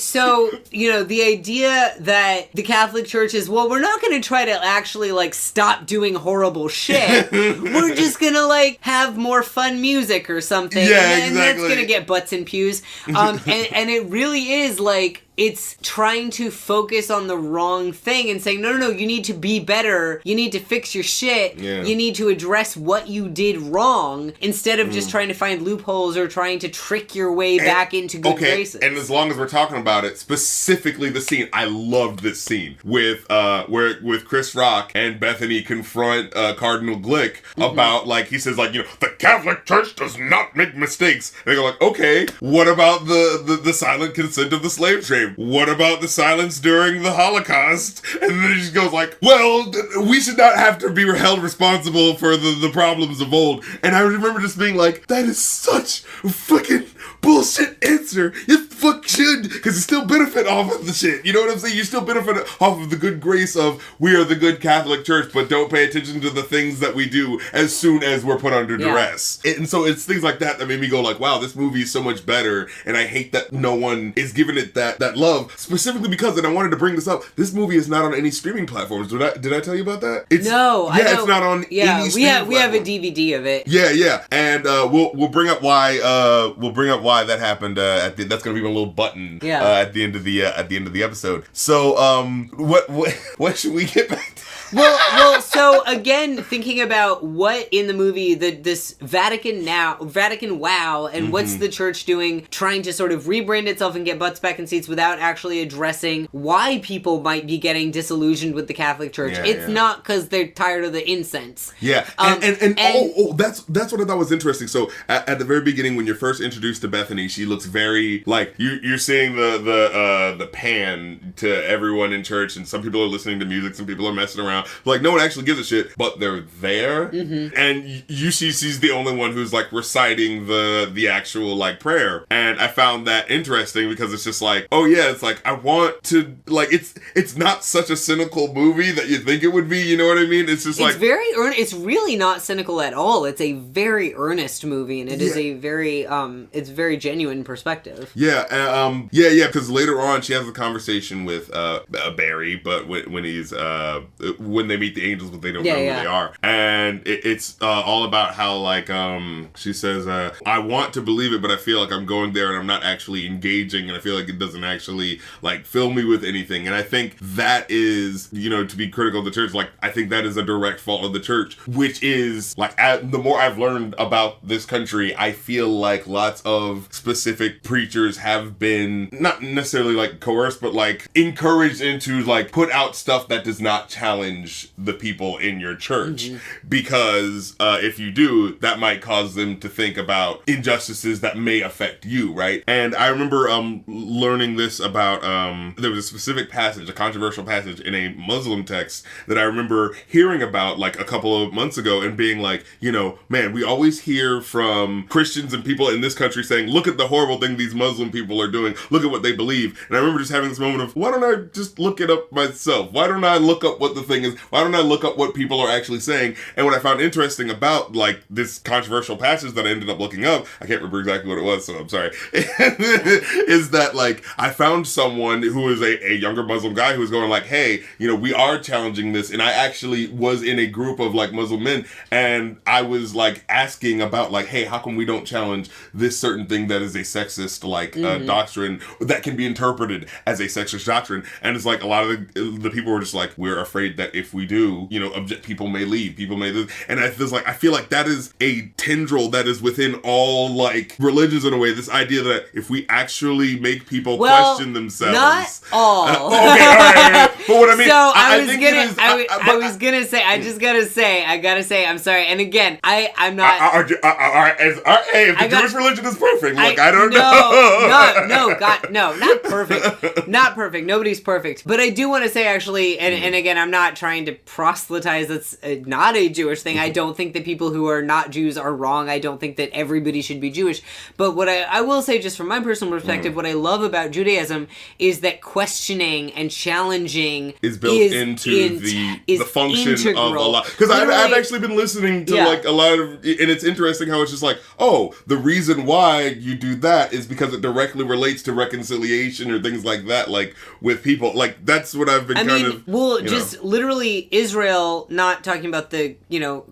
the idea that the Catholic Church is, well, we're not going to try to actually like stop doing horrible shit. We're just going to like have more fun music or something.
Yeah,
and that's going to get butts and pews. And it really is like, it's trying to focus on the wrong thing and saying, no, you need to be better. You need to fix your shit.
Yeah.
You need to address what you did wrong instead of just trying to find loopholes or trying to trick your way back into good graces.
And as long as we're talking about it, specifically the scene, I loved this scene with Chris Rock and Bethany confront Cardinal Glick about, like, he says, like, the Catholic Church does not make mistakes. And they go like, okay, what about the silent consent of the slave trade? What about the silence during the Holocaust? And then he just goes like, well, we should not have to be held responsible for the problems of old. And I remember just being like, that is such a fucking bullshit answer. You fuck should, because you still benefit off of the shit. You know what I'm saying? You still benefit off of the good grace of we are the good Catholic Church, but don't pay attention to the things that we do as soon as we're put under duress. And so it's things like that made me go like, wow, this movie is so much better. And I hate that no one is giving it that love, specifically because, and I wanted to bring this up, this movie is not on any streaming platforms. Did I tell you about that?
It's
not on any streaming platform.
We have a DVD of it.
Yeah. And we'll bring up why that happened that's gonna be my little button at the end of the episode. So what should we get back to?
Well, so again, thinking about what in the movie, this Vatican wow, and what's the church doing, trying to sort of rebrand itself and get butts back in seats without actually addressing why people might be getting disillusioned with the Catholic Church. It's not because they're tired of the incense.
Yeah, that's what I thought was interesting. So at the very beginning, when you're first introduced to Bethany, she looks very like you're seeing the pan to everyone in church, and some people are listening to music, some people are messing around. Like, no one actually gives a shit, but they're there. And she's the only one who's like reciting the actual like prayer. And I found that interesting because it's just like, oh yeah, it's like I want to like it's not such a cynical movie that you think it would be, you know what I mean? It's just like
very it's really not cynical at all. It's a very earnest movie, and it is a very it's very genuine perspective.
Because later on she has a conversation with Barry, but when he's when they meet the angels, but they don't know who they are. And it's all about how, like, she says, I want to believe it, but I feel like I'm going there and I'm not actually engaging, and I feel like it doesn't actually, like, fill me with anything. And I think that is, to be critical of the church, like, I think that is a direct fault of the church, which is, like, the more I've learned about this country, I feel like lots of specific preachers have been, not necessarily, like, coerced, but, like, encouraged into, like, put out stuff that does not challenge the people in your church, because if you do, that might cause them to think about injustices that may affect you, right? And I remember learning this about there was a specific passage, a controversial passage in a Muslim text that I remember hearing about like a couple of months ago and being like, man, we always hear from Christians and people in this country saying, look at the horrible thing these Muslim people are doing, look at what they believe. And I remember just having this moment of, why don't I just look it up myself? Why don't I look up what the thing is? Why don't I look up what people are actually saying? And what I found interesting about like this controversial passage that I ended up looking up, I can't remember exactly what it was, so I'm sorry, is that like I found someone who is a younger Muslim guy who was going like, hey, we are challenging this. And I actually was in a group of like Muslim men, and I was like asking about like, hey, how come we don't challenge this certain thing that is a sexist like doctrine that can be interpreted as a sexist doctrine? And it's like a lot of the people were just like, we're afraid that if we do, people may leave, people may lose. And I feel like that is a tendril that is within all like religions in a way, this idea that if we actually make people question themselves.
Not all.
Okay, all right. But what I mean,
so I gotta say, I'm sorry. And again, I'm not.
Hey, if the Jewish religion is perfect, look, I don't know.
No, No, God, no, not perfect. Not perfect. Nobody's perfect. But I do want to say, actually, and again, I'm not trying to proselytize. That's not a Jewish thing. I don't think that people who are not Jews are wrong. I don't think that everybody should be Jewish. But what I will say, just from my personal perspective, what I love about Judaism is that questioning and challenging
is built into the function integral. Of a lot. Because I've actually been listening to like a lot of, and it's interesting how it's just like, oh, the reason why you do that is because it directly relates to reconciliation or things like that, like with people. Like that's what I've been
literally Israel, not talking about the,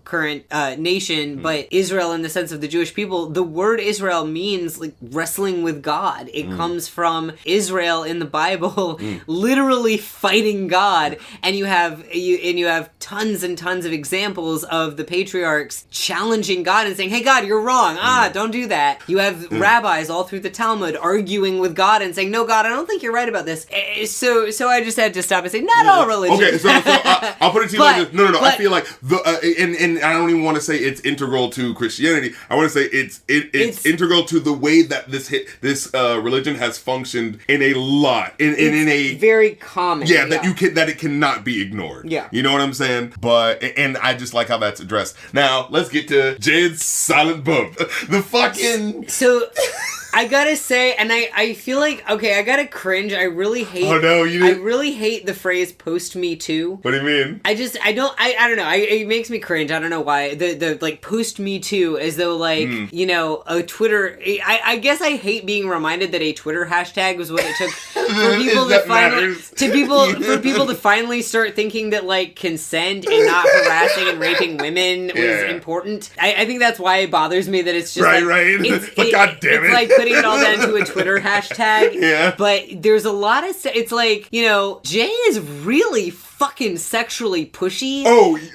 current nation, but Israel in the sense of the Jewish people, the word Israel means like wrestling with God. It comes from Israel in the Bible, literally fighting God, and you have tons and tons of examples of the patriarchs challenging God and saying, "Hey God, you're wrong. Don't do that." You have rabbis all through the Talmud arguing with God and saying, "No, God, I don't think you're right about this." So I just had to stop and say, not all religion.
Okay, so I'll put it to you like this. No. I feel like and I don't even want to say it's integral to Christianity. I want to say it's integral to the way that this religion has functioned in a lot in a
very common.
Yeah, that it cannot be ignored. Yeah, you know what I'm saying. But and I just like how that's addressed. Now let's get to Jade's silent bump. The fucking
I gotta say, and I feel like, okay, I gotta cringe. I really hate.
Oh no, you didn't.
I really hate the phrase "post me too."
What do you mean?
I don't know. It makes me cringe. I don't know why. The like post me too, as though like a Twitter. I guess I hate being reminded that a Twitter hashtag was what it took for people for people to finally start thinking that like consent and not harassing and raping women was important. I think that's why it bothers me that it's just
right. It's like, God damn it.
It's like putting it all down to a Twitter hashtag. Yeah. But there's a lot of it's like, Jay is really fucking sexually pushy.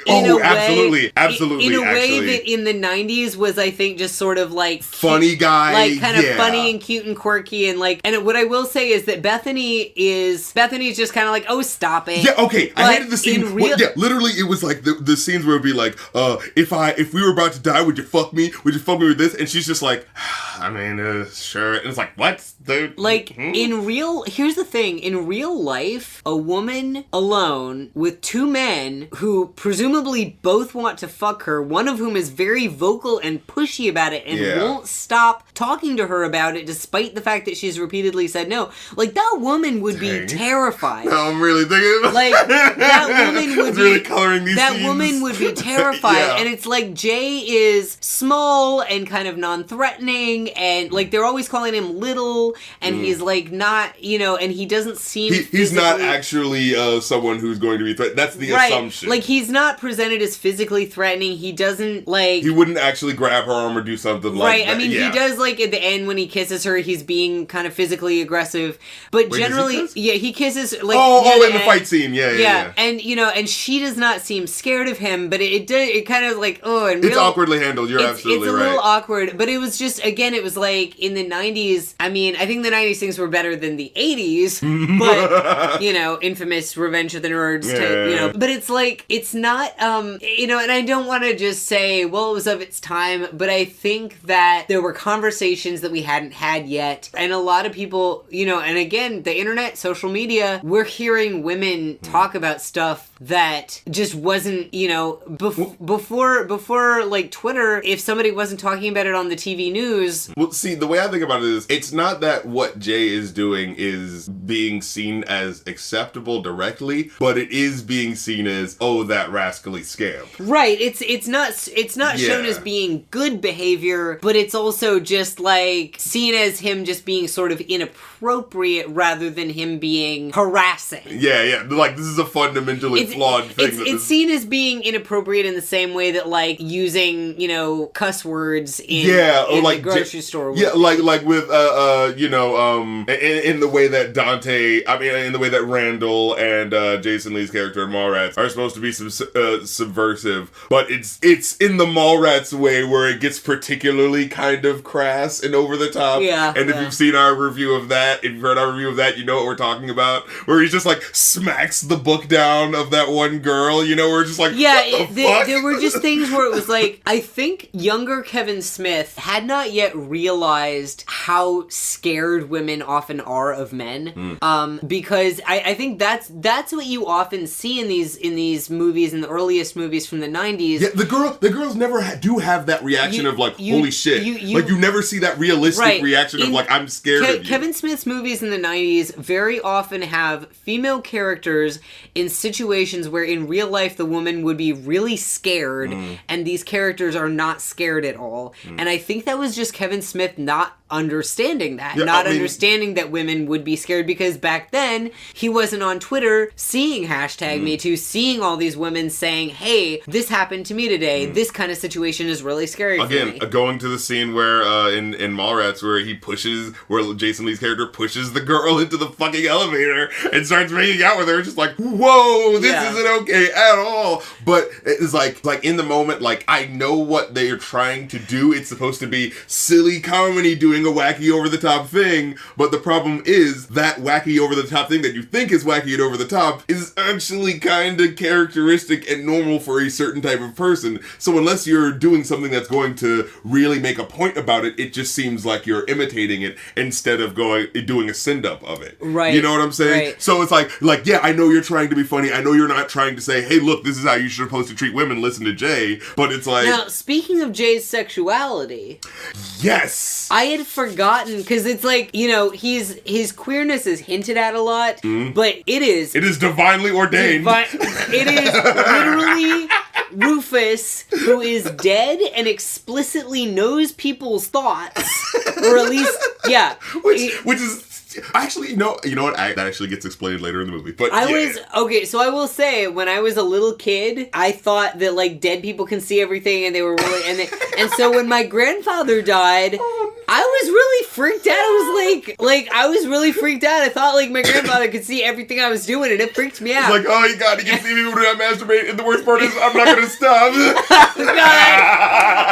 Absolutely.
In a way that in the 90s was, I think, just sort of like
funny guy,
like kind of funny and cute and quirky and like. And what I will say is that Bethany's just kind of like, oh, stop it.
Yeah, okay. I hated the scene. Literally, it was like the scenes where it'd be like, if we were about to die, would you fuck me? Would you fuck me with this? And she's just like, I mean, sure. And it's like, what, dude?
Like here's the thing. In real life, a woman alone with two men who presumably both want to fuck her, one of whom is very vocal and pushy about it and won't stop talking to her about it despite the fact that she's repeatedly said no. Like, that woman would be terrified.
No, I'm really thinking
like that woman would be
really coloring these
that
scenes.
woman would be terrified. And it's like Jay is small and kind of non-threatening and like they're always calling him little and he's like not, and he doesn't seem
he's not actually someone who's going to be threatened. That's the assumption.
Like, he's not presented as physically threatening. He doesn't, like...
He wouldn't actually grab her arm or do something like that.
Right, I mean, he does, like, at the end when he kisses her, he's being kind of phically aggressive. But generally... He kisses, like...
in the fight scene, yeah.
And, and she does not seem scared of him, but it kind of, like,
it's awkwardly handled, you're absolutely right.
It's a little awkward, but it was just, again, it was, like, in the 90s, I mean, I think the 90s things were better than the 80s, but, infamous Revenge of the Nerds but it's like, it's not, and I don't want to just say, well, it was of its time, but I think that there were conversations that we hadn't had yet, and a lot of people, and again, the internet, social media, we're hearing women talk about stuff that just wasn't, before like Twitter, if somebody wasn't talking about it on the TV news.
Well, see, the way I think about it is, it's not that what Jay is doing is being seen as acceptable directly, but it is being seen as, oh, that rascally scamp.
Right. It's not shown as being good behavior, but it's also just like seen as him just being sort of inappropriate rather than him being harassing.
Yeah. Like, this is a fundamentally flawed thing.
It's seen as being inappropriate in the same way that, like, using, cuss words in the grocery store.
Yeah, like with, in the way that in the way that Randall and Jason Lee's character in Mallrats are supposed to be subversive, but it's in the Mallrats way where it gets particularly kind of crass and over the top. Yeah. And if you've seen our review of that, if you've heard our review of that, you know what we're talking about. Where he just like smacks the book down of that one girl, you know, we're just like,
yeah,
what the fuck?
There were just things where it was like, I think younger Kevin Smith had not yet realized how scared women often are of men. Because I think that's what you often see in these movies, in the earliest movies from the 90s.
Yeah, the girls never do have that reaction of like, holy shit. Like, you never see that realistic reaction of like, I'm scared of you.
Kevin Smith's movies in the 90s very often have female characters in situations where in real life the woman would be really scared, and these characters are not scared at all. And I think that was just Kevin Smith not understanding that. Understanding that women would be scared, because back then he wasn't on Twitter seeing #MeToo, seeing all these women saying, hey, this happened to me today. This kind of situation is really scary for me.
Going to the scene where in Mallrats where Jason Lee's character pushes the girl into the fucking elevator and starts making out with her, just like, whoa, this isn't okay at all. But it's like in the moment, like, I know what they are trying to do. It's supposed to be silly comedy doing a wacky over the top thing, but the problem is that wacky over the top thing that you think is wacky and over the top is actually kind of characteristic and normal for a certain type of person. So unless you're doing something that's going to really make a point about it, it just seems like you're imitating it instead of doing a send-up of it.
Right.
You know what I'm saying?
Right.
So it's like, yeah, I know you're trying to be funny. I know you're not trying to say, hey, look, this is how you're supposed to treat women. Listen to Jay. But it's like...
Now, speaking of Jay's sexuality...
Yes!
I had forgotten, because it's like, you know, his queerness is hinted at a lot, but it is...
It is divinely ordained.
It is literally Rufus, who is dead and explicitly knows people's thoughts, or at least, yeah.
Which is... Actually, you know what? That actually gets explained later in the movie. But
so I will say, when I was a little kid, I thought that like dead people can see everything, and they were really and so when my grandfather died, I was really freaked out. I was really freaked out. I thought like my grandfather could see everything I was doing, and it freaked me out.
It's like, oh, you can see me when I masturbate, and the worst part is I'm not gonna stop.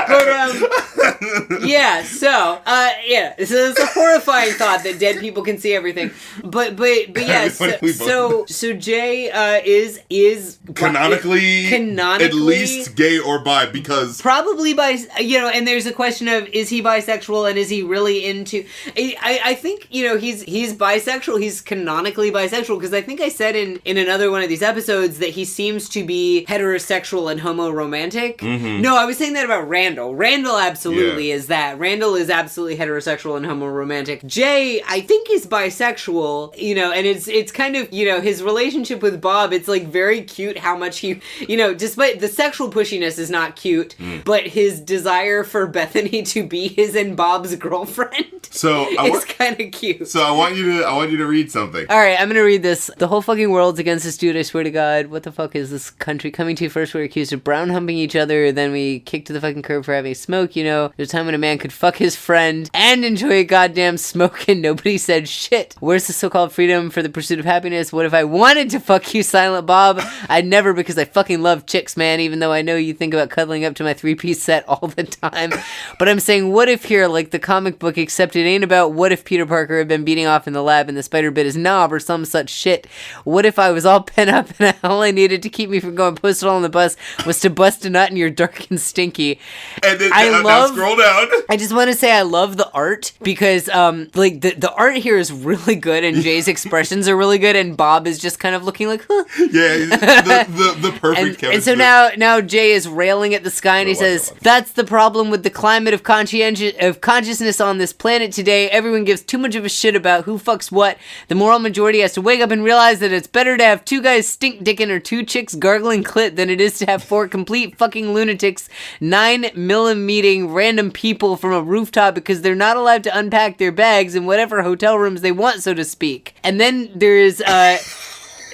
But yeah, so it's a horrifying thought that dead people can see everything. But yeah, so Jay is
canonically at least gay or bi, because
probably and there's a question of, is he bisexual, and is he really into... I think, he's bisexual. He's canonically bisexual, because I think I said in another one of these episodes that he seems to be heterosexual and homo-romantic. No, I was saying that about Randall. Randall absolutely is that. Randall is absolutely heterosexual and homo-romantic. Jay, I think, is bisexual, and it's kind of, his relationship with Bob, it's like very cute how much he, despite the sexual pushiness is not cute, but his desire for Bethany to be his and Bob's girlfriend is kind of cute.
So I want you to read something.
All right, I'm gonna read this. The whole fucking world's against this dude, I swear to God. What the fuck is this country coming to? First we're accused of brown humping each other, then we kicked to the fucking curb for having a smoke, There's a time when a man could fuck his friend and enjoy a goddamn smoke and nobody said shit. Where's the so-called freedom for the pursuit of happiness? What if I wanted to fuck you, Silent Bob? I'd never, because I fucking love chicks, man, even though I know you think about cuddling up to my 3-piece set all the time. But I'm saying, what if here, like the comic book, except it ain't about what if Peter Parker had been beating off in the lab and the spider bit his knob or some such shit. What if I was all pent up and all I needed to keep me from going postal on the bus was to bust a nut and you're dark and stinky.
And then now scroll down.
I just want to say I love the art, because the art here is really good, and Jay's expressions are really good, and Bob is just kind of looking like, huh.
Yeah, the perfect Kevin
And so
Smith.
now Jay is railing at the sky, and he says, that's the problem with the climate of consciousness on this planet today. Everyone gives too much of a shit about who fucks what. The moral majority has to wake up and realize that it's better to have 2 guys stink dicking or 2 chicks gargling clit than it is to have 4 complete fucking lunatics 9mm random people from a rooftop because they're not allowed to unpack their bags in whatever hotel rooms they want, so to speak. And then there's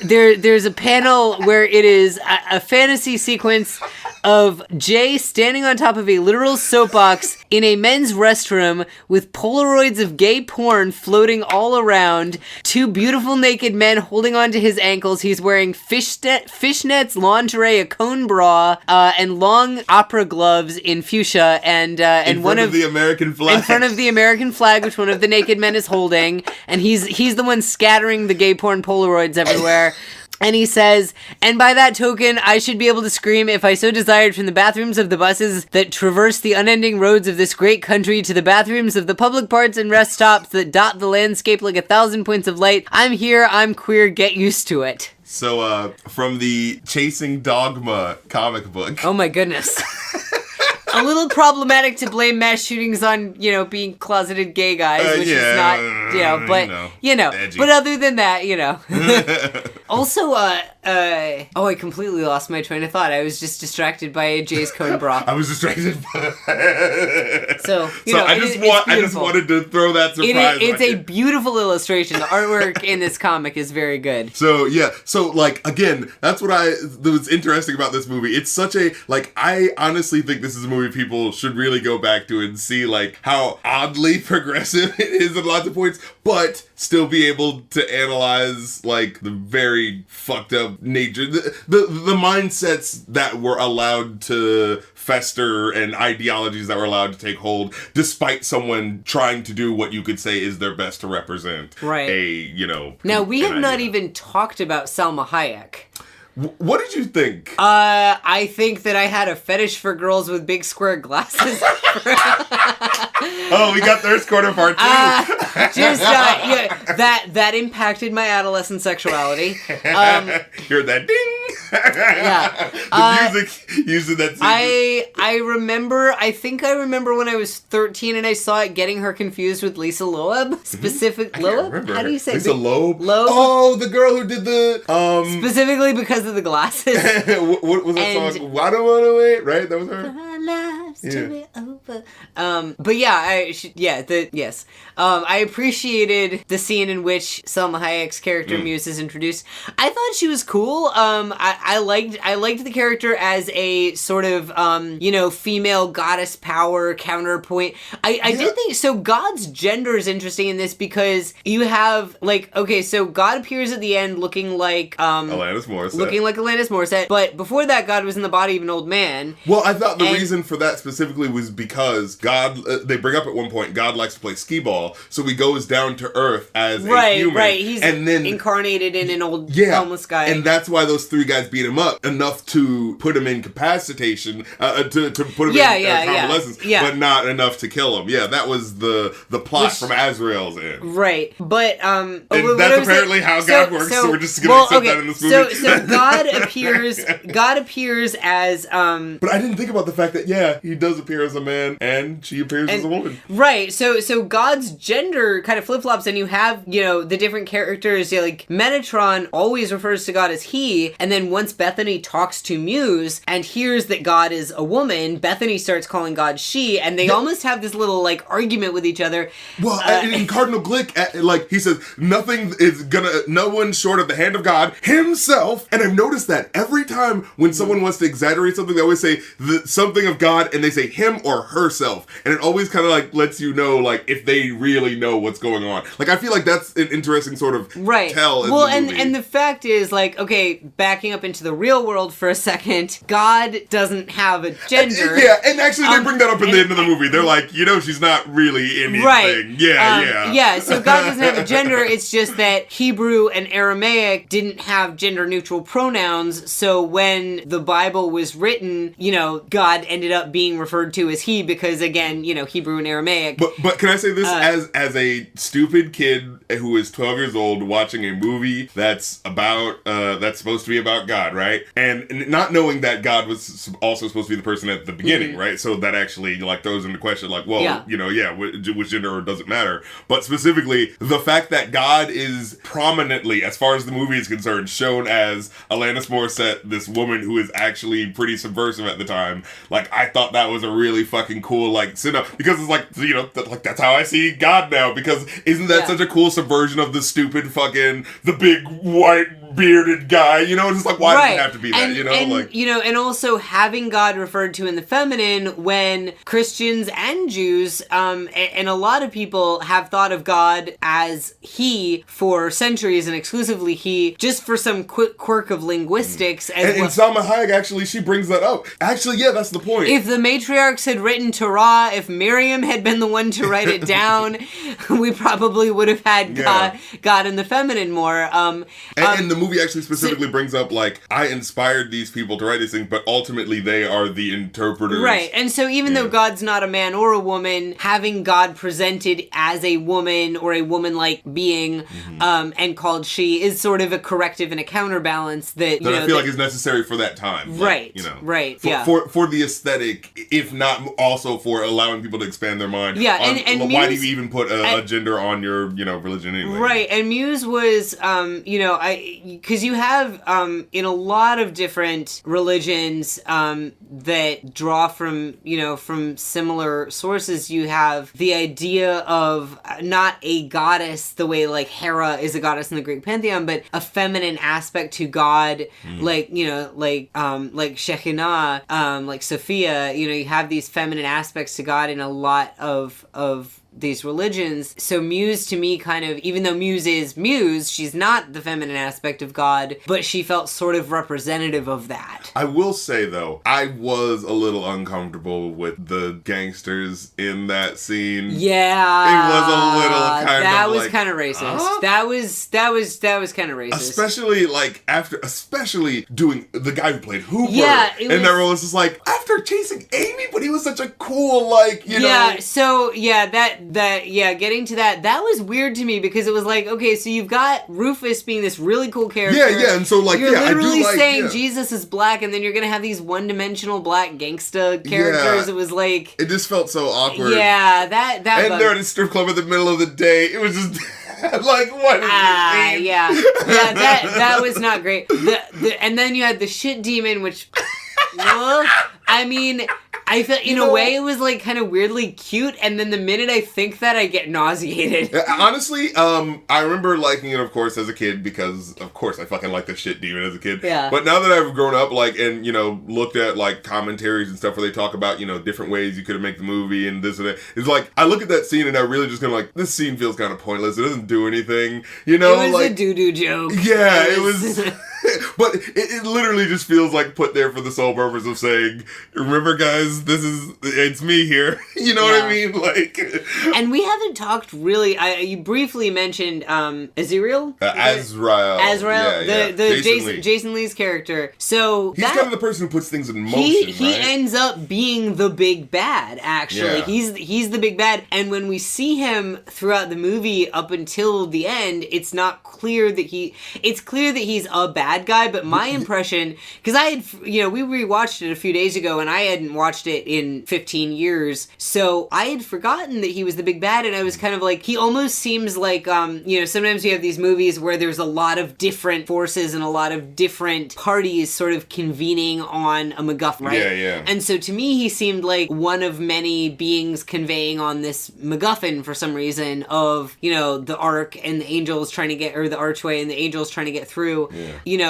there's a panel where it is a fantasy sequence of Jay standing on top of a literal soapbox in a men's restroom with Polaroids of gay porn floating all around, 2 beautiful naked men holding onto his ankles. He's wearing fishnets, lingerie, a cone bra, and long opera gloves in fuchsia, and
in front of the American flag.
In front of the American flag, which one of the naked men is holding, and he's the one scattering the gay porn Polaroids everywhere. And he says, and by that token, I should be able to scream if I so desired from the bathrooms of the buses that traverse the unending roads of this great country to the bathrooms of the public parts and rest stops that dot the landscape like 1,000 points of light. I'm here, I'm queer, get used to it.
So, from the Chasing Dogma comic book.
Oh my goodness. A little problematic to blame mass shootings on, being closeted gay guys, which is not, but,
edgy.
But other than that, Also, I completely lost my train of thought. I was just distracted by a Jay's Cone bra.
I was distracted by...
So
I just wanted to throw that surprise.
It's a beautiful illustration. The artwork in this comic is very good.
So, yeah. So, again, that's what was interesting about this movie. It's such a, I honestly think this is a movie people should really go back to and see, how oddly progressive it is at lots of points, but still be able to analyze, the very fucked up nature, the mindsets that were allowed to fester and ideologies that were allowed to take hold, despite someone trying to do what you could say is their best to represent
Now, we have not even talked about Salma Hayek.
What did you think?
I think that I had a fetish for girls with big square glasses.
Oh, we got Thirst Corner Part 2.
That impacted my adolescent sexuality.
Hear that ding?
Yeah.
The music using that scene.
I think I remember when I was 13 and I saw it getting her confused with Lisa Loeb. Loeb? How do you say
Lisa Loeb?
Loeb?
Oh, the girl who did the...
Specifically because of the glasses.
what was that song? I don't wanna wait, right? That was her?
To be over. But yeah, I appreciated the scene in which Salma Hayek's character Muse is introduced. I thought she was cool. I liked the character as a sort of female goddess power counterpoint. I did think so. God's gender is interesting in this because you have so God appears at the end looking like
Alanis
Morissette, but before that, God was in the body of an old man.
Well, I thought the reason for that specifically was because God, they bring up at one point, God likes to play skee-ball, so he goes down to Earth as a human. Right,
he's incarnated in an old homeless guy.
And that's why those three guys beat him up enough to put him in incapacitation, to put him in convalescence, but not enough to kill him. Yeah, that was the plot from Azrael's end.
Right, but
and that's apparently how God works, so we're just going to accept that in this movie.
So God appears as...
But I didn't think about the fact that, he does appear as a man, and she appears as a woman.
Right, so God's gender kind of flip-flops, and you have, the different characters, Metatron always refers to God as he, and then once Bethany talks to Muse, and hears that God is a woman, Bethany starts calling God she, and they almost have this little, argument with each other.
Well, in Cardinal Glick, he says, no one short of the hand of God himself, and I've noticed that every time when someone wants to exaggerate something, they always say something of God, and they say him or herself, and it always kind of lets you know if they really know what's going on. I feel like that's an interesting sort of tell in the movie.
and the fact is backing up into the real world for a second, God doesn't have a gender.
And actually they bring that up in the end of the movie. They're she's not really anything.
Right. So God doesn't have a gender. It's just that Hebrew and Aramaic didn't have gender neutral pronouns, so when the Bible was written, God ended up being referred to as he because, again, Hebrew and Aramaic.
But can I say this as a stupid kid who is 12 years old watching a movie that's supposed to be about God, right? And not knowing that God was also supposed to be the person at the beginning, right? So that actually throws into question which gender doesn't matter. But specifically, the fact that God is prominently, as far as the movie is concerned, shown as Alanis Morissette, this woman who is actually pretty subversive at the time. I thought that was a really fucking cool because it's that's how I see God now, because isn't that such a cool subversion of the stupid fucking the big white bearded guy, just why does it have to be that,
and also having God referred to in the feminine when Christians and Jews and a lot of people have thought of God as he for centuries and exclusively he, just for some quirk of linguistics.
And Salma Hayek, actually, she brings that up. Actually, that's the point.
If the matriarchs had written Torah, if Miriam had been the one to write it down, we probably would have had God in the feminine more.
And the movie actually specifically brings up, like, I inspired these people to write these things, but ultimately they are the interpreters.
Right, and so even though God's not a man or a woman, having God presented as a woman or a woman-like being, and called she, is sort of a corrective and a counterbalance that
I feel like is necessary for that time.
Right,
like,
right,
for the aesthetic, if not also for allowing people to expand their mind.
Yeah,
on,
and
why
Muse,
do you even put a gender on your, religion anyway?
Right, and Muse was, because you have, in a lot of different religions that draw from, from similar sources, you have the idea of not a goddess the way, like, Hera is a goddess in the Greek pantheon, but a feminine aspect to God, like Shekinah, like Sophia, you have these feminine aspects to God in a lot of these religions. So Muse, to me, kind of, even though Muse is Muse, she's not the feminine aspect of God, but she felt sort of representative of that.
I will say, though, I was a little uncomfortable with the gangsters in that scene.
Yeah.
It was a little kind of
that was
like,
kind of racist.
Huh?
That was kind of racist.
Especially doing the guy who played Hooper.
Yeah,
that role was just like, after chasing Amy, but he was such a cool, like,
Yeah, so, getting to that was weird to me because it was like, okay, so you've got Rufus being this really cool character.
Yeah, and so, like,
you're literally
I do like,
saying Jesus is black, and then you're gonna have these one-dimensional black gangsta characters. It was like...
It just felt so awkward.
Yeah, that
And they're at a strip club in the middle of the day. It was just... like, what is this mean?
Yeah, that was not great. And then you had the shit demon, which... I mean... I felt, in a way, it was, like, kind of weirdly cute, and then the minute I think that, I get nauseated.
Honestly, I remember liking it, of course, as a kid, because, of course, I fucking liked the shit demon as a kid.
Yeah.
But now that I've grown up, like, and, looked at, like, commentaries and stuff where they talk about, different ways you could have made the movie and this and that, it's like, I look at that scene and I really just kind of like, this scene feels kind of pointless. It doesn't do anything,
It was like, a doo-doo joke.
Yeah, it was... But it literally just feels like put there for the sole purpose of saying, remember, guys, it's me here. You know what I mean? Like,
and we haven't talked really. You briefly mentioned Azrael.
Azrael.
Jason Lee's character. So
he's kind of the person who puts things in motion.
He ends up being the big bad. Actually, he's the big bad. And when we see him throughout the movie up until the end, it's not clear that it's clear that he's a bad guy, but my impression, because I had, we rewatched it a few days ago, and I hadn't watched it in 15 years, so I had forgotten that he was the big bad, and I was kind of like, he almost seems like, sometimes you have these movies where there's a lot of different forces and a lot of different parties sort of convening on a MacGuffin, right?
Yeah.
And so to me, he seemed like one of many beings conveying on this MacGuffin for some reason of, the Ark and the angels trying to get, or the archway and the angels trying to get through,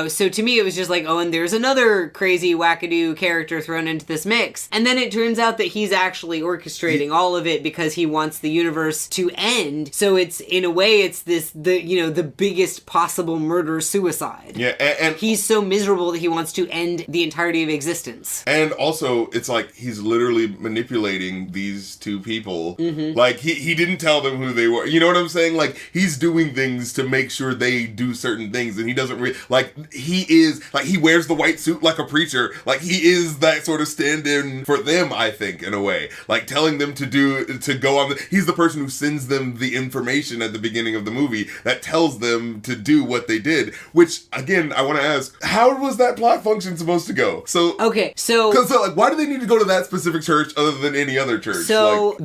so to me it was just like, oh, and there's another crazy wackadoo character thrown into this mix. And then it turns out that he's actually orchestrating all of it because he wants the universe to end. So it's, in a way, it's the biggest possible murder-suicide.
Yeah, and
he's so miserable that he wants to end the entirety of existence.
And also, it's like he's literally manipulating these two people. Mm-hmm. Like, he didn't tell them who they were. You know what I'm saying? Like, he's doing things to make sure they do certain things, and he doesn't he wears the white suit like a preacher. Like, he is that sort of stand-in for them, I think, in a way. Like, telling them to go on he's the person who sends them the information at the beginning of the movie that tells them to do what they did. Which, again, I want to ask, how was that plot function supposed to go? So why do they need to go to that specific church other than any other church?
So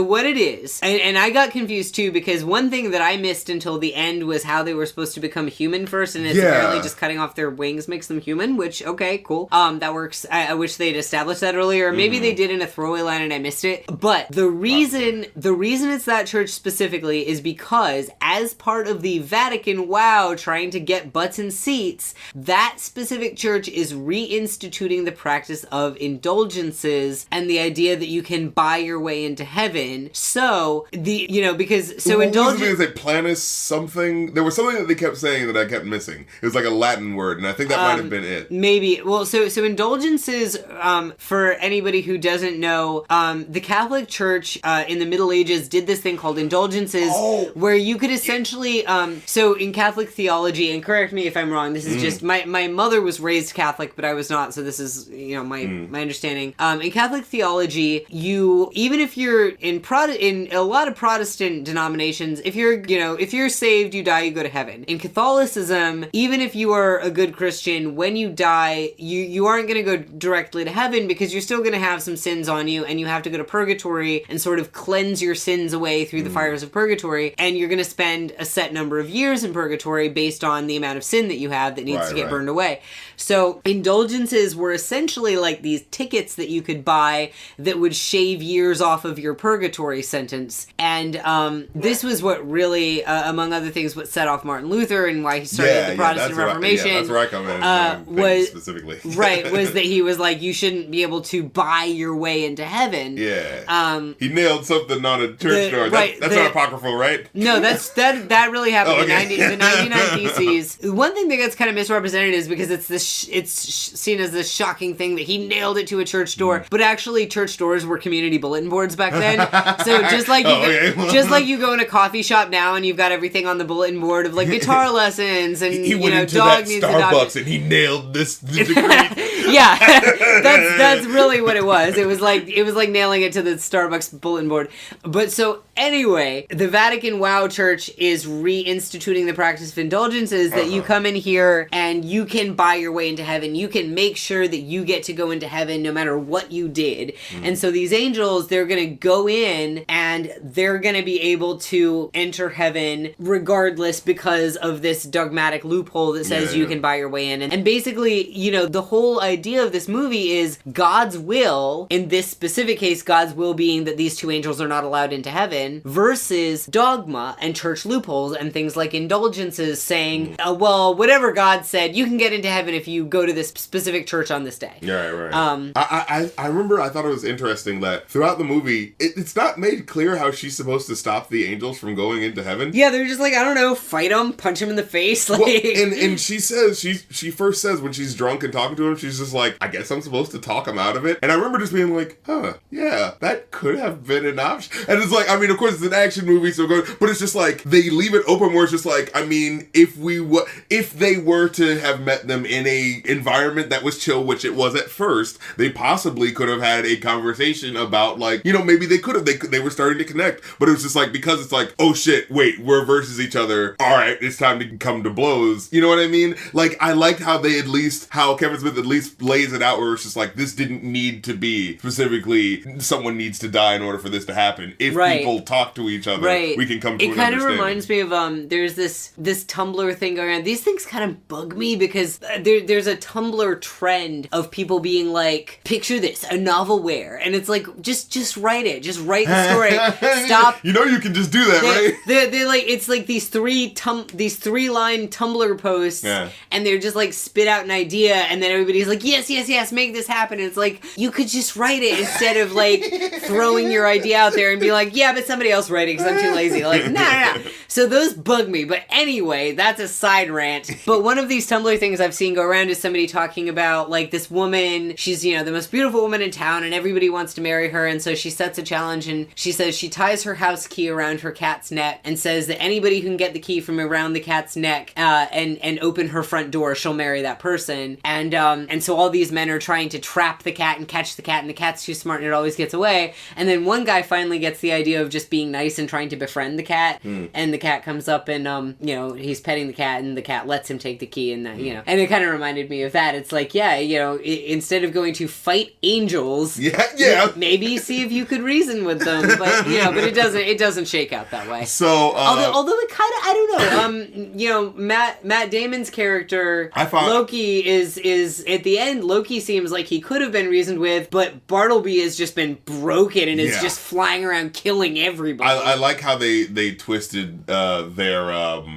what it is, and I got confused too, because one thing that I missed until the end was how they were supposed to become human first, and it's apparently just cutting off their wings makes them human, which, okay, cool. That works. I wish they'd established that earlier. Maybe they did in a throwaway line and I missed it. But the reason it's that church specifically is because, as part of the Vatican trying to get butts in seats, that specific church is reinstituting the practice of indulgences and the idea that you can buy your way into heaven. So, indulgence...
Is it Planus something? There was something that they kept saying that I kept missing. It was like a Latin word, and I think that might have been it.
Maybe. Well, so indulgences, for anybody who doesn't know, the Catholic Church in the Middle Ages did this thing called indulgences, where you could essentially, so in Catholic theology, and correct me if I'm wrong, this is just, my mother was raised Catholic, but I was not, so this is, my understanding. In Catholic theology, even if you're in a lot of Protestant denominations, if you're saved, you die, you go to heaven. In Catholicism, even if you are a good Christian, when you die, you aren't going to go directly to heaven because you're still going to have some sins on you, and you have to go to purgatory and sort of cleanse your sins away through the fires of purgatory, and you're going to spend a set number of years in purgatory based on the amount of sin that you have that needs to get burned away. So indulgences were essentially like these tickets that you could buy that would shave years off of your purgatory sentence. And this was what really, among other things, what set off Martin Luther and why he started the Protestant Reformation.
That's where I come in. Specifically.
Right, was that he was like, you shouldn't be able to buy your way into heaven.
Yeah. He nailed something on a church door. That's not apocryphal, right?
No, that really happened. The 99 Theses. One thing that gets kind of misrepresented is because it's seen as this shocking thing that he nailed it to a church door, but actually church doors were community bulletin boards back then. So just like you go in a coffee shop now and you've got everything on the bulletin board of like guitar lessons and
he went into
dog
that
needs
Starbucks and he nailed this degree.
Yeah, that's really what it was. It was like nailing it to the Starbucks bulletin board. But so anyway, the Vatican Wow Church is reinstituting the practice of indulgences that you come in here and you can buy your way into heaven. You can make sure that you get to go into heaven no matter what you did. And so these angels, they're going to go in and they're going to be able to enter heaven regardless because of this dogmatic loophole that says you can buy your way in. And basically, the whole idea of this movie is God's will, in this specific case, God's will being that these two angels are not allowed into heaven, versus dogma and church loopholes and things like indulgences saying, well, whatever God said, you can get into heaven if you go to this specific church on this day.
Yeah, right. I remember I thought it was interesting that throughout the movie, it's not made clear how she's supposed to stop the angels from going into heaven.
Yeah, they're just like, I don't know, fight them, punch them in the face. Like...
Well, and she says, she first says when she's drunk and talking to him, she's just like, I guess I'm supposed to talk him out of it. And I remember just being like, yeah, that could have been an option. And it's like, I mean, of course it's an action movie, so good, but it's just like, they leave it open where it's just like, I mean, if they were to have met them in a environment that was chill, which it was at first, they possibly could have had a conversation about like, maybe they could have, they were starting to connect, but it was just like, because it's like, oh shit, wait, we're versus each other, alright, it's time to come to blows, you know what I mean? Like, I liked how Kevin Smith at least lays it out where it's just like, this didn't need to be specifically someone needs to die in order for this to happen. If people talk to each other, we can come to an understanding. It kind of
reminds me of, there's this Tumblr thing going on. These things kind of bug me because there's a Tumblr trend of people being like, picture this, a novel where, and it's like, just write it. Just write the story. Stop.
You can just do that, right?
They're like, it's like these three-line Tumblr posts, and they're just like spit out an idea, and then everybody's like, yes, make this happen. And it's like, you could just write it instead of like throwing your idea out there and be like, yeah, but somebody else write it because I'm too lazy. Like, no. So those bug me. But anyway, that's a side rant. But one of these Tumblr things I've seen go around is somebody talking about like this woman, she's, the most beautiful woman in town and everybody wants to marry her. And so she sets a challenge and she says she ties her house key around her cat's neck and says that anybody who can get the key from around the cat's neck and open her front door, she'll marry that person. And so all these men are trying to trap the cat and catch the cat, and the cat's too smart and it always gets away. And then one guy finally gets the idea of just being nice and trying to befriend the cat, and the cat comes up and he's petting the cat and the cat lets him take the key, and and it kind of reminded me of that. It's like, instead of going to fight angels, maybe see if you could reason with them, but but it doesn't shake out that way.
So
although it kind of, I don't know, Matt Damon's character, Loki is at the end, Loki seems like he could have been reasoned with, but Bartleby has just been broken and is just flying around killing everybody.
I like how they twisted their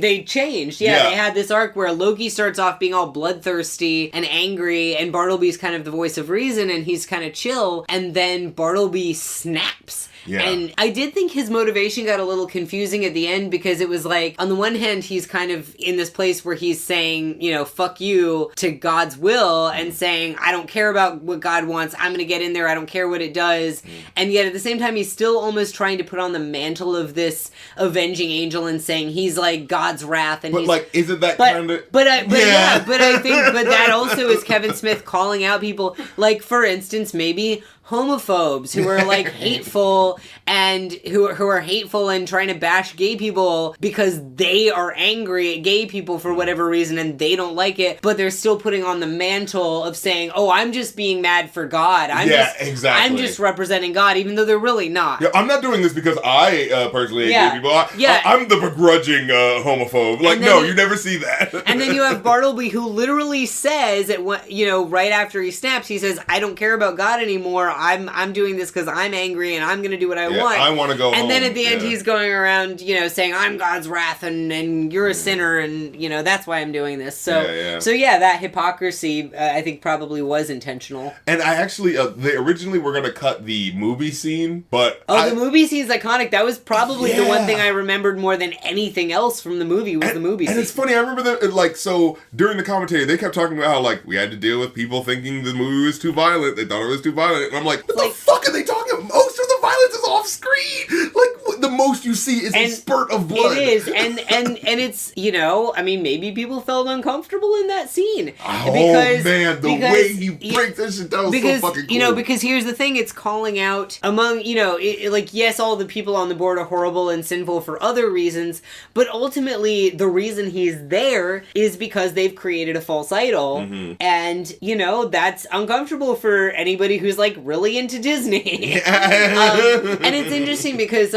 they changed. They had this arc where Loki starts off being all bloodthirsty and angry, and Bartleby's kind of the voice of reason and he's kind of chill, and then Bartleby snaps
Yeah.
And I did think his motivation got a little confusing at the end, because it was like, on the one hand, he's kind of in this place where he's saying, you know, fuck you to God's will, and saying, I don't care about what God wants, I'm gonna get in there, I don't care what it does. And yet at the same time, he's still almost trying to put on the mantle of this avenging angel and saying he's like God's wrath. And
but
he's,
like, isn't that kind of...
but I think, but that also is Kevin Smith calling out people, like, for instance, maybe homophobes who are like hateful, and who are hateful and trying to bash gay people because they are angry at gay people for whatever reason and they don't like it, but they're still putting on the mantle of saying, oh, I'm just being mad for God. I'm just representing God, even though they're really not.
Yeah, I'm not doing this because I personally hate gay people. I'm the begrudging homophobe. Like, no, you never see that.
And then you have Bartleby, who literally says, right after he snaps, he says, I don't care about God anymore. I'm doing this because I'm angry and I'm going to do what I want.
I want to go home.
And then at the end, he's going around, saying, I'm God's wrath and you're a sinner and, that's why I'm doing this. So, that hypocrisy, I think probably was intentional.
And I actually, they originally were going to cut the movie scene, but...
the movie scene's iconic. That was probably the one thing I remembered more than anything else from the movie was the movie scene.
And it's funny, I remember that, so during the commentary, they kept talking about how, we had to deal with people thinking the movie was too violent. They thought it was too violent. And I'm like, what the fuck are they talking about? Most of the violence is off screen. The most you see is a spurt of blood.
It is, and it's, maybe people felt uncomfortable in that scene.
The way he breaks that shit down was so fucking cool.
Because here's the thing, it's calling out among, yes, all the people on the board are horrible and sinful for other reasons, but ultimately the reason he's there is because they've created a false idol, and, that's uncomfortable for anybody who's, really into Disney. And it's interesting because,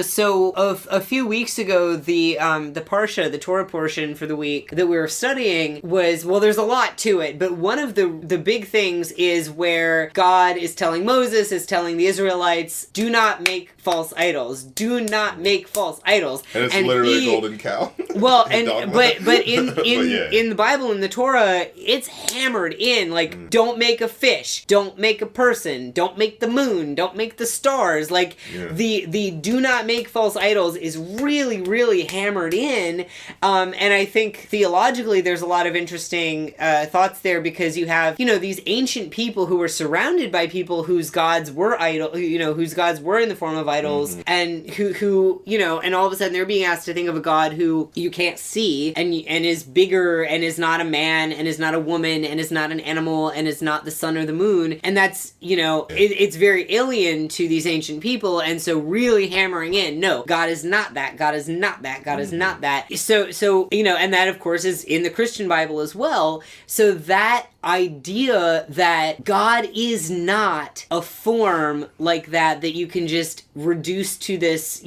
so a few weeks ago, the Parsha, the Torah portion for the week that we were studying was, there's a lot to it, but one of the big things is where God is telling the Israelites, do not make false idols. Do not make false idols.
And it's literally a golden cow.
Well, but in the Bible, in the Torah, it's hammered in, don't make a fish, don't make a person, don't make the moon, don't make the stars. The do not make false idols is really, really hammered in. And I think theologically there's a lot of interesting thoughts there, because you have, these ancient people who were surrounded by people whose gods were whose gods were in the form of idols, and who and all of a sudden they're being asked to think of a God who you can't see and is bigger and is not a man and is not a woman and is not an animal and is not the sun or the moon. And that's, it's very alien to these ancient people. And so really hammering in, no, God is not that. God is not that. God is not that. So, and that of course is in the Christian Bible as well. So that idea that God is not a form like that you can just reduce to this,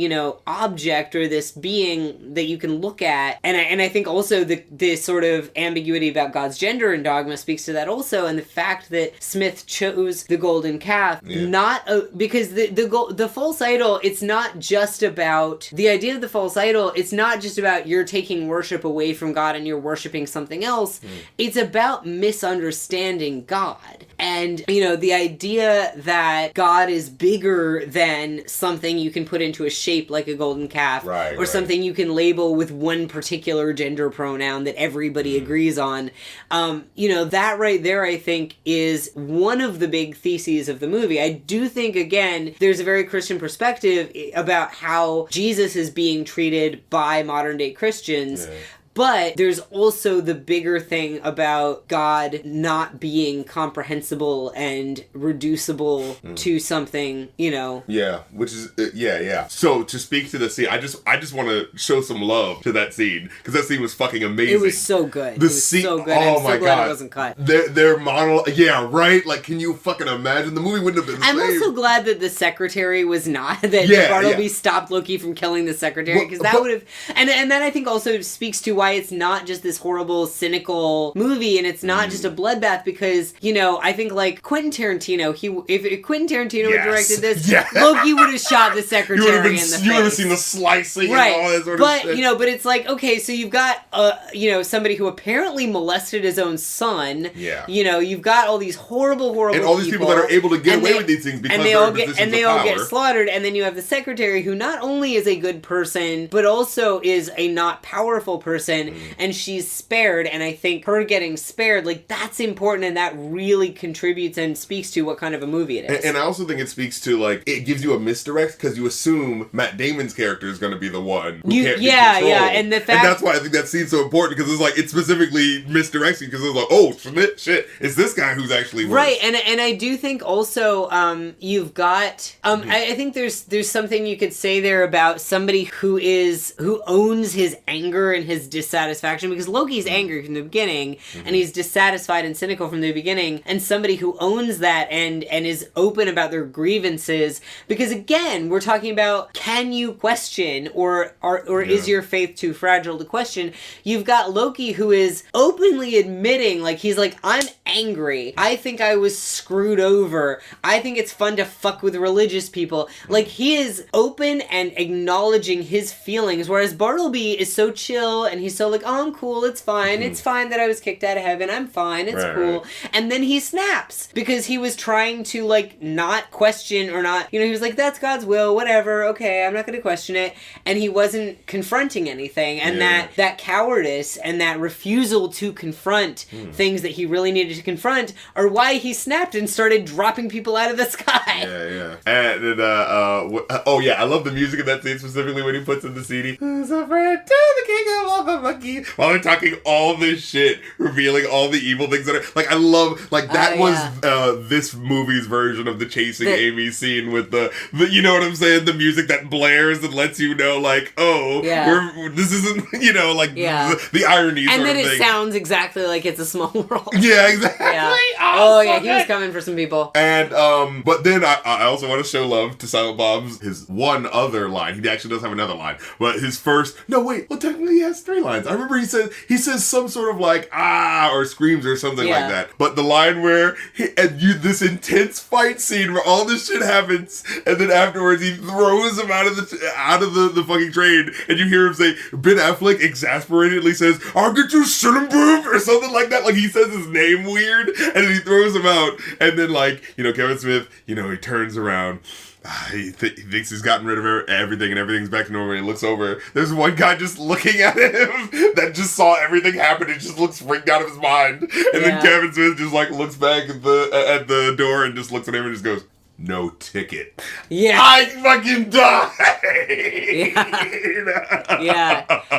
object or this being that you can look at. And I think also the sort of ambiguity about God's gender in Dogma speaks to that also, and the fact that Smith chose the golden calf, because the false idol, it's not just about the idea of the false idol. It's not just about you're taking worship away from God and you're worshiping something else. It's about misunderstanding God. And, the idea that God is bigger than something you can put into a shape like a golden calf, or something you can label with one particular gender pronoun that everybody agrees on. That right there, I think, is one of the big theses of the movie. I do think, again, there's a very Christian perspective about how Jesus is being treated by modern day Christians. But there's also the bigger thing about God not being comprehensible and reducible to something,
Yeah, which is, So to speak to the scene, I just want to show some love to that scene, because that scene was fucking amazing.
It was so good.
The scene,
so good.
Oh
I'm
my
so glad
God.
It wasn't cut.
Their monologue, can you fucking imagine? The movie wouldn't have been
I'm
saved.
also glad that the secretary was not, that Bartleby stopped Loki from killing the secretary, because that would have, and that I think also speaks to why it's not just this horrible, cynical movie, and it's not just a bloodbath, because, you know, I think, like, Quentin Tarantino, if Quentin Tarantino had directed this, Loki would have shot the secretary in the face.
You would have seen the slicing and all that sort of shit.
But, you know, but it's like, okay, so you've got, you know, somebody who apparently molested his own son.
Yeah.
You know, you've got all these horrible
and all these people that are able to get away with these things because they're in positions of power. And they all get
slaughtered, and then you have the secretary who not only is a good person, but also is a not powerful person, and she's spared, and I think her getting spared, like, that's important, and that really contributes and speaks to what kind of a movie it is.
And I also think it speaks to, like, it gives you a misdirect, because you assume Matt Damon's character is going to be the one who can't be controlled.
And
and that's why I think that scene's so important, because it's like, it specifically misdirects you, because it's like, oh, shit, it's this guy who's actually worse.
Right, and I do think also, you've got, I think there's something you could say there about somebody who owns his anger and his dissatisfaction, because Loki's angry from the beginning, and he's dissatisfied and cynical from the beginning, and somebody who owns that and is open about their grievances, because again, we're talking about, can you question, or is your faith too fragile to question? You've got Loki who is openly admitting, like, he's like, I'm angry. I think I was screwed over. I think it's fun to fuck with religious people. Like, he is open and acknowledging his feelings, whereas Bartleby is so chill, and he's so like, oh, I'm cool, it's fine. It's fine that I was kicked out of heaven. I'm fine. It's cool. Right. And then he snaps, because he was trying to, like, not question or not, you know, he was like, that's God's will, whatever, okay, I'm not going to question it. And he wasn't confronting anything. And that cowardice and that refusal to confront things that he really needed to confront are why he snapped and started dropping people out of the sky.
Yeah. And then, I love the music of that scene, specifically when he puts in the CD. Who's a friend to the king of all the monkeys? While they're talking all this shit, revealing all the evil things that are, like, I love, like, that was this movie's version of the chasing Amy scene with the, you know what I'm saying? The music that blares and lets you know, like, this isn't, you know, like, the irony
and
sort
then
of thing.
It sounds exactly like It's a Small World.
Yeah, exactly.
Yeah. He was coming for some people.
And, but then I also want to show love to Silent Bob's, his one other line. He actually does have another line, but his first, technically he has 3 lines. I remember he says some sort of like, or screams or something like that. But the line where, this intense fight scene where all this shit happens, and then afterwards he throws him out of the fucking train, and you hear him say, Ben Affleck exasperatedly says, I'll get you Sillenberg, or something like that. Like, he says his name weird, and then he throws him out, and then, like, you know, Kevin Smith, you know, he turns around. He thinks he's gotten rid of everything and everything's back to normal, and he looks over. There's one guy just looking at him that just saw everything happen and just looks freaked out of his mind. And then Kevin Smith just, like, looks back at the door and just looks at him and just goes, no ticket.
Yeah.
I fucking die.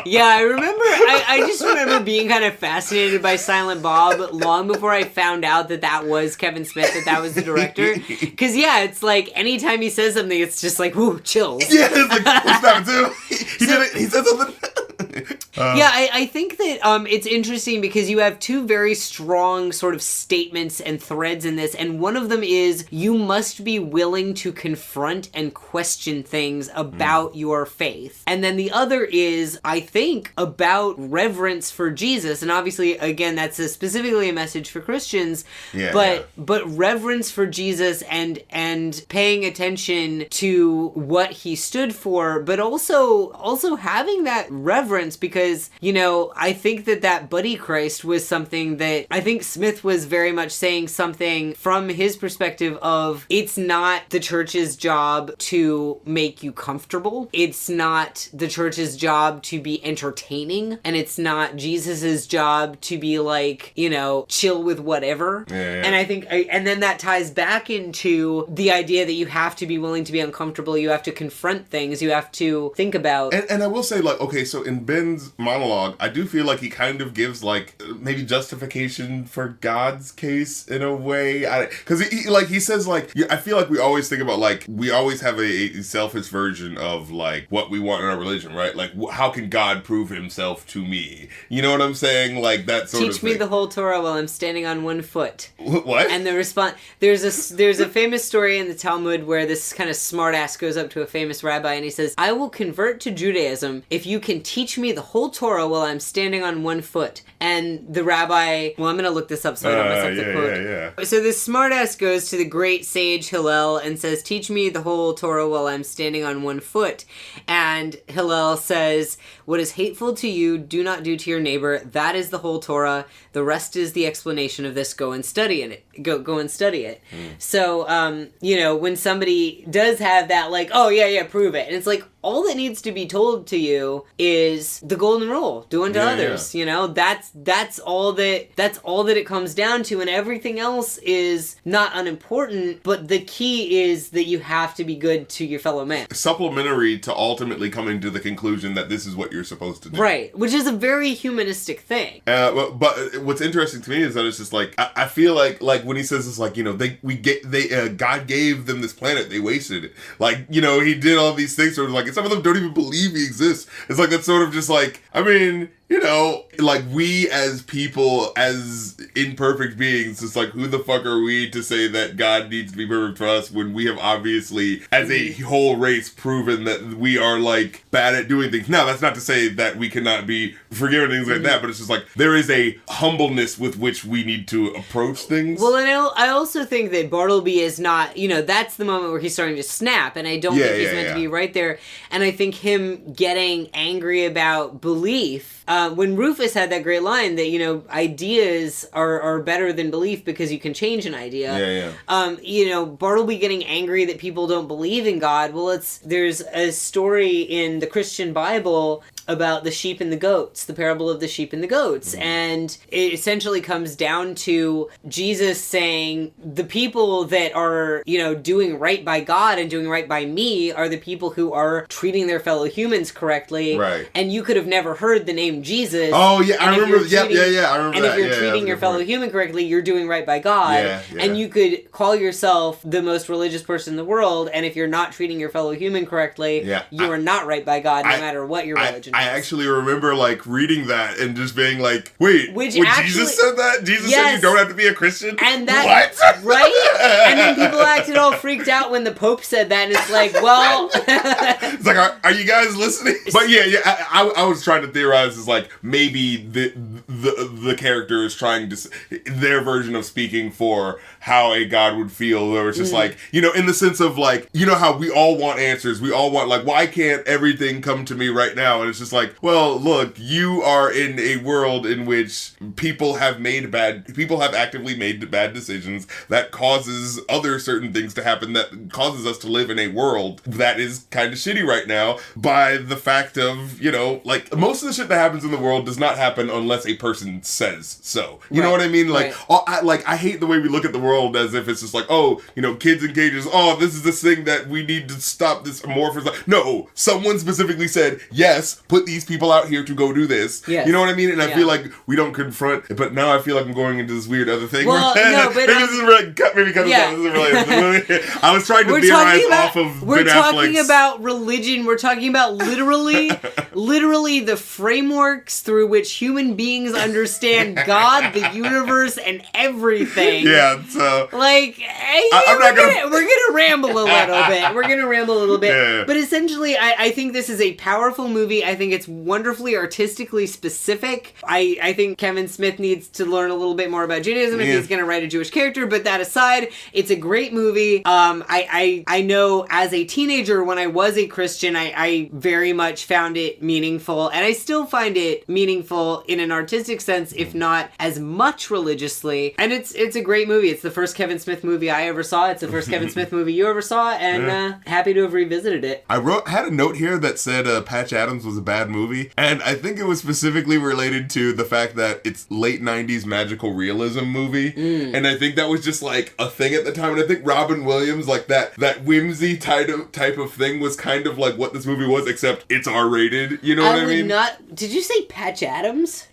Yeah, I remember, I just remember being kind of fascinated by Silent Bob long before I found out that was Kevin Smith, that was the director. Because, it's like, anytime he says something, it's just like, whoo, chills.
Yeah, it's like, what's that too? He said something.
I think that it's interesting because you have 2 very strong sort of statements and threads in this, and one of them is you must be willing to confront and question things about your faith. And then the other is, I think, about reverence for Jesus, and obviously, again, that's specifically a message for Christians, but reverence for Jesus and paying attention to what he stood for, but also having that reverence, because, you know, I think that buddy Christ was something that I think Smith was very much saying something from his perspective of, it's not the church's job to make you comfortable. It's not the church's job to be entertaining, and it's not Jesus's job to be like, you know, chill with whatever. And I think, and then that ties back into the idea that you have to be willing to be uncomfortable. You have to confront things. You have to think about.
And I will say, like, okay, so in Ben's monologue, I do feel like he kind of gives, like, maybe justification for God's case in a way. Because he says, like, I feel like we always think about, like, we always have a selfish version of, like, what we want in our religion, right? Like, how can God prove himself to me? You know what I'm saying? Like, that sort of thing.
Teach me the whole Torah while I'm standing on one foot.
What?
And the response, there's a famous story in the Talmud where this kind of smart ass goes up to a famous rabbi and he says, I will convert to Judaism if you can teach me the whole whole Torah while I'm standing on one foot. And the rabbi, well, I'm going to look this up so I don't mess up the quote.
Yeah.
So this smartass goes to the great sage Hillel and says, teach me the whole Torah while I'm standing on one foot. And Hillel says, what is hateful to you, do not do to your neighbor. That is the whole Torah. The rest is the explanation of this. Go and study it. Go and study it. So, you know, when somebody does have that, like, oh, yeah, prove it. And it's like, all that needs to be told to you is the golden rule. Do unto others. You know, that's all that it comes down to, and everything else is not unimportant, but the key is that you have to be good to your fellow man.
Supplementary to ultimately coming to the conclusion that this is what you're supposed to do.
Right, which is a very humanistic thing.
But what's interesting to me is that it's just like, I feel like when he says this, like, you know, God gave them this planet, they wasted it. Like, you know, he did all these things, sort of like, some of them don't even believe he exists. It's like, that's sort of just like, I mean, you know, like, we as people, as imperfect beings, it's like, who the fuck are we to say that God needs to be perfect for us when we have obviously, as a whole race, proven that we are, like, bad at doing things. Now, that's not to say that we cannot be forgiven, things like that, but it's just like, there is a humbleness with which we need to approach things.
Well, and I also think that Bartleby is not, you know, that's the moment where he's starting to snap, and I don't think he's meant to be right there. And I think him getting angry about belief, when Rufus had that great line that, you know, ideas are better than belief because you can change an idea. You know, Bartleby getting angry that people don't believe in God. Well, there's a story in the Christian Bible about the sheep and the goats, the parable of the sheep and the goats. And it essentially comes down to Jesus saying, the people that are, you know, doing right by God and doing right by me are the people who are treating their fellow humans correctly.
Right.
And you could have never heard the name Jesus.
Oh, yeah, I remember. I remember
and
that.
if you're treating your fellow human correctly, you're doing right by God. And you could call yourself the most religious person in the world, and if you're not treating your fellow human correctly, you are not right by God, no matter what your religion is.
I actually remember, like, reading that and just being like, wait, Jesus said that? Jesus said you don't have to be a Christian?
And that, what? Right? And then people acted all freaked out when the Pope said that, and it's like, well...
It's like, are you guys listening? But I was trying to theorize, is like, maybe the character is trying to... their version of speaking for how a God would feel, where it's just like, you know, in the sense of, like, you know how we all want answers, we all want, like, why can't everything come to me right now? And it's just like, well, look, you are in a world in which people have actively made bad decisions that causes other certain things to happen, that causes us to live in a world that is kind of shitty right now, by the fact of, you know, like, most of the shit that happens in the world does not happen unless a person says so. You know what I mean? Like, I hate the way we look at the world as if it's just like, oh, you know, kids in cages, oh, this is this thing that we need to stop, this amorphous. No, someone specifically said, yes, put these people out here to go do this. Yes. You know what I mean? And I feel like we don't confront, but now I feel like I'm going into this weird other thing.
Well, no, but
this is really, maybe cut this out. This isn't really the movie. I was trying to theorize off of
We're talking about religion. We're talking about literally the frameworks through which human beings understand God, the universe, and everything.
Yeah, so...
like, we're gonna ramble a little bit. We're gonna ramble a little bit. Yeah. But essentially, I think this is a powerful movie. I think it's wonderfully artistically specific. I think Kevin Smith needs to learn a little bit more about Judaism if he's gonna write a Jewish character, but that aside, it's a great movie. I know as a teenager, when I was a Christian, I very much found it meaningful, and I still find it meaningful in an artistic sense, if not as much religiously. And it's a great movie. It's the first Kevin Smith movie I ever saw. It's the first Kevin Smith movie you ever saw, and happy to have revisited it.
I had a note here that said Patch Adams was a bad movie, and I think it was specifically related to the fact that it's late 90s magical realism movie, and I think that was just like a thing at the time, and I think Robin Williams, like that whimsy type of thing was kind of like what this movie was, except it's R-rated, you know what I mean?
Did you say Patch Adams?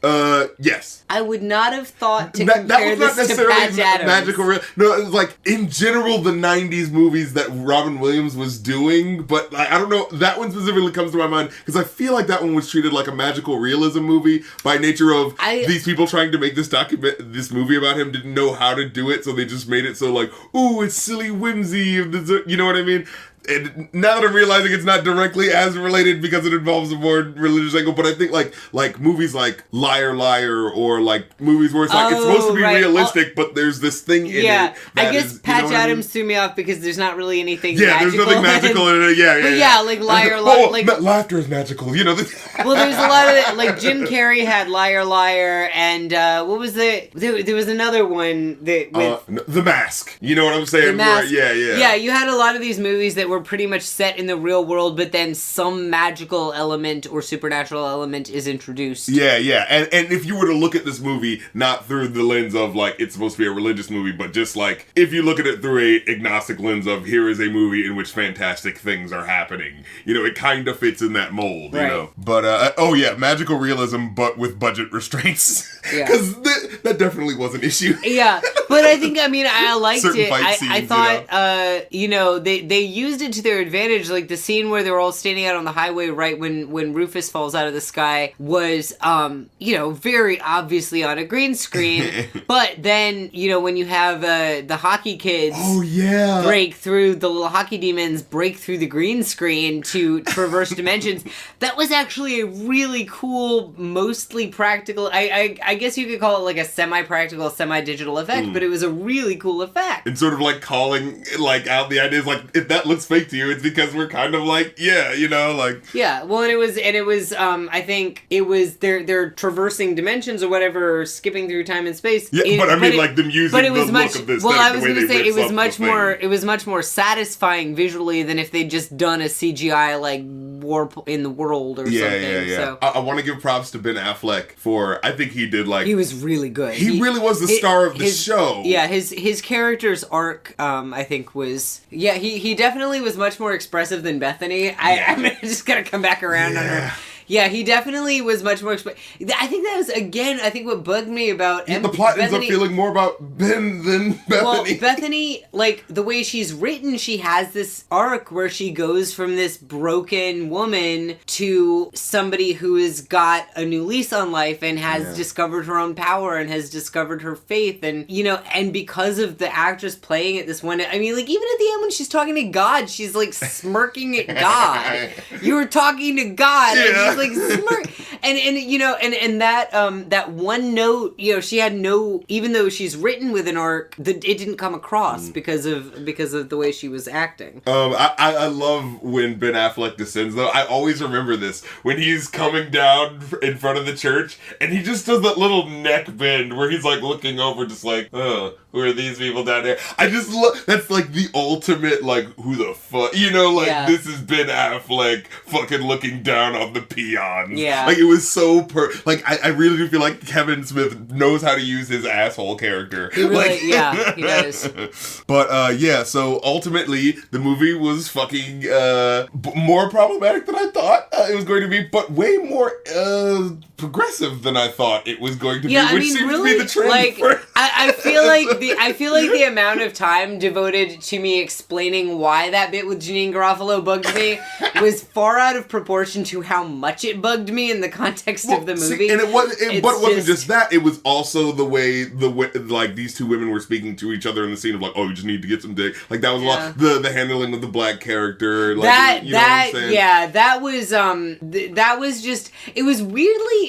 Yes.
I would not have thought to compare this to Patch Adams.
Magical no, it was like, in general, the 90s movies that Robin Williams was doing, but I don't know, that one specifically comes to my mind, because I feel like that one was treated like a magical realism movie by nature of these people trying to make this movie about him didn't know how to do it, so they just made it so like, ooh, it's silly whimsy, you know what I mean? And now that I'm realizing it's not directly as related because it involves a more religious angle, but I think like movies like Liar Liar or like movies where it's like it's supposed to be realistic, but there's this thing in it.
I guess Patch Adams threw me off because there's not really anything.
Yeah,
magical
there's nothing magical in it. Yeah,
like Liar Liar. Like
laughter is magical. You know.
Well, there's a lot of it. Like Jim Carrey had Liar Liar, and what was the? There was another one that with
The Mask. You know what I'm saying?
The Mask.
Yeah.
You had a lot of these movies that were pretty much set in the real world, but then some magical element or supernatural element is introduced.
Yeah. And if you were to look at this movie not through the lens of like it's supposed to be a religious movie, but just like if you look at it through a agnostic lens of here is a movie in which fantastic things are happening, you know, it kind of fits in that mold, you know. But magical realism, but with budget restraints, because that definitely was an issue.
Yeah, but I liked
certain
it.
Fight scenes,
I thought, they used it to their advantage. Like the scene where they were all standing out on the highway right when Rufus falls out of the sky was, very obviously on a green screen. But then, when you have the hockey kids break through, the little hockey demons break through the green screen to traverse dimensions, that was actually a really cool, mostly practical, I guess you could call it like a semi-practical, semi-digital effect, but it was a really cool effect.
And sort of like calling like out the ideas like if that looks fake to you, it's because we're kind of like
well, and it was I think it was they're traversing dimensions or whatever, skipping through time and space.
Yeah, but them using the look of this.
Well, I was going to say it was much more satisfying visually than if they'd just done a CGI like warp in the world or something. Yeah. So
I want to give props to Ben Affleck for I think he did like
he was really good.
He really was the star of the show.
Yeah, his character's arc I think was he definitely was much more expressive than Bethany. I'm just gonna come back around on her. Yeah, he definitely was much more... I think that was, again, what bugged me about...
the plot ends up feeling more about Ben than Bethany.
Well, Bethany, like, the way she's written, she has this arc where she goes from this broken woman to somebody who has got a new lease on life and has discovered her own power and has discovered her faith. And, and because of the actress playing it this one... even at the end when she's talking to God, she's, like, smirking at God. You were talking to God. Yeah. And she's like smirk, and that one note, she had no, even though she's written with an arc, it didn't come across because of the way she was acting.
I love when Ben Affleck descends though. I always remember this when he's coming down in front of the church and he just does that little neck bend where he's like looking over, just like, oh, who are these people down there? I just love that's like the ultimate like who the fuck, this is Ben Affleck fucking looking down on the peons.
Yeah.
Like it was so I really do feel like Kevin Smith knows how to use his asshole character.
He really, he does.
But so ultimately the movie was fucking more problematic than I thought it was going to be, but way more progressive than I thought it was going to be, which seems
really,
to be the trend.
Like, I feel like the amount of time devoted to me explaining why that bit with Janine Garofalo bugged me was far out of proportion to how much it bugged me in the context of the movie.
See, and it wasn't just that. It was also the way like these two women were speaking to each other in the scene of like, oh, you just need to get some dick. Like that was a lot. The handling of the black character. Like,
that
you know what I'm saying?
That was just. It was weirdly.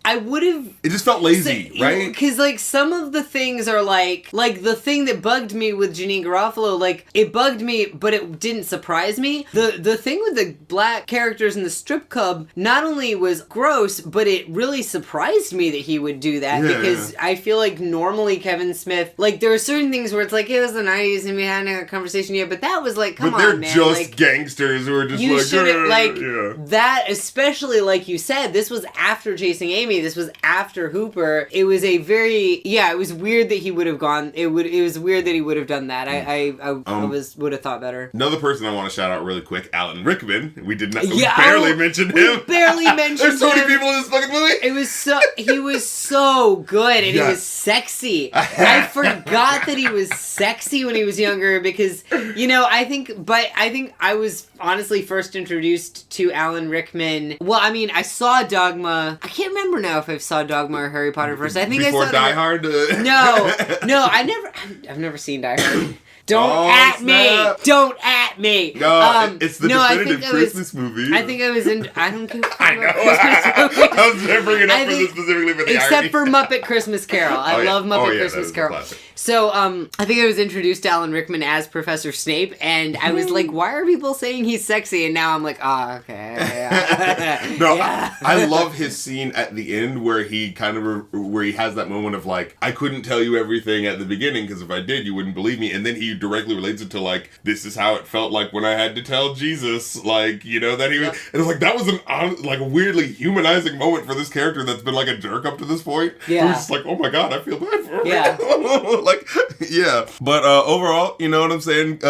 I would have.
It just felt lazy, right?
Because like some of the things are like the thing that bugged me with Janine Garofalo. Like it bugged me, but it didn't surprise me. The thing with the black characters in the strip club not only was gross, but it really surprised me that he would do that because I feel like normally Kevin Smith, like there are certain things where it's like it was the 90s and we hadn't had a conversation yet, but that was like, come on, man.
But they're just gangsters who are just
you shouldn't that, especially like you said, this was after Chasing Amy, this was after Hooper. It was a very, it was weird that he would have gone, it was weird that he would have done that. I would have thought better.
Another person I want to shout out really quick, Alan Rickman. We barely mentioned him.
Barely mentioned
There's so many people in this fucking movie.
He was so good and he was sexy. I forgot that he was sexy when he was younger because, I think I was honestly first introduced to Alan Rickman. Well, I saw Dogma. I can't remember now if I saw Dogma or Harry Potter first. I think
before
I saw
Die Hard.
No, I've never seen Die Hard. Don't at me. Don't at me.
No, it's the definitive
I
Christmas movie.
I think I was in. I don't give a fuck
I know.
about Christmas movies.
I was bringing it up specifically for the
Except
irony.
for Muppet Christmas Carol. I love Muppet Christmas Carol. So, I think I was introduced to Alan Rickman as Professor Snape, and I was like, why are people saying he's sexy? And now I'm like, okay.
No,
yeah.
I love his scene at the end where he kind of, where he has that moment of like, I couldn't tell you everything at the beginning because if I did, you wouldn't believe me. And then he directly relates it to like, this is how it felt like when I had to tell Jesus, like, you know, that he was, and it's like, that was like a weirdly humanizing moment for this character that's been like a jerk up to this point.
Yeah.
It's like, oh my God, I feel bad for him.
Yeah.
Like, yeah. But overall, you know what I'm saying?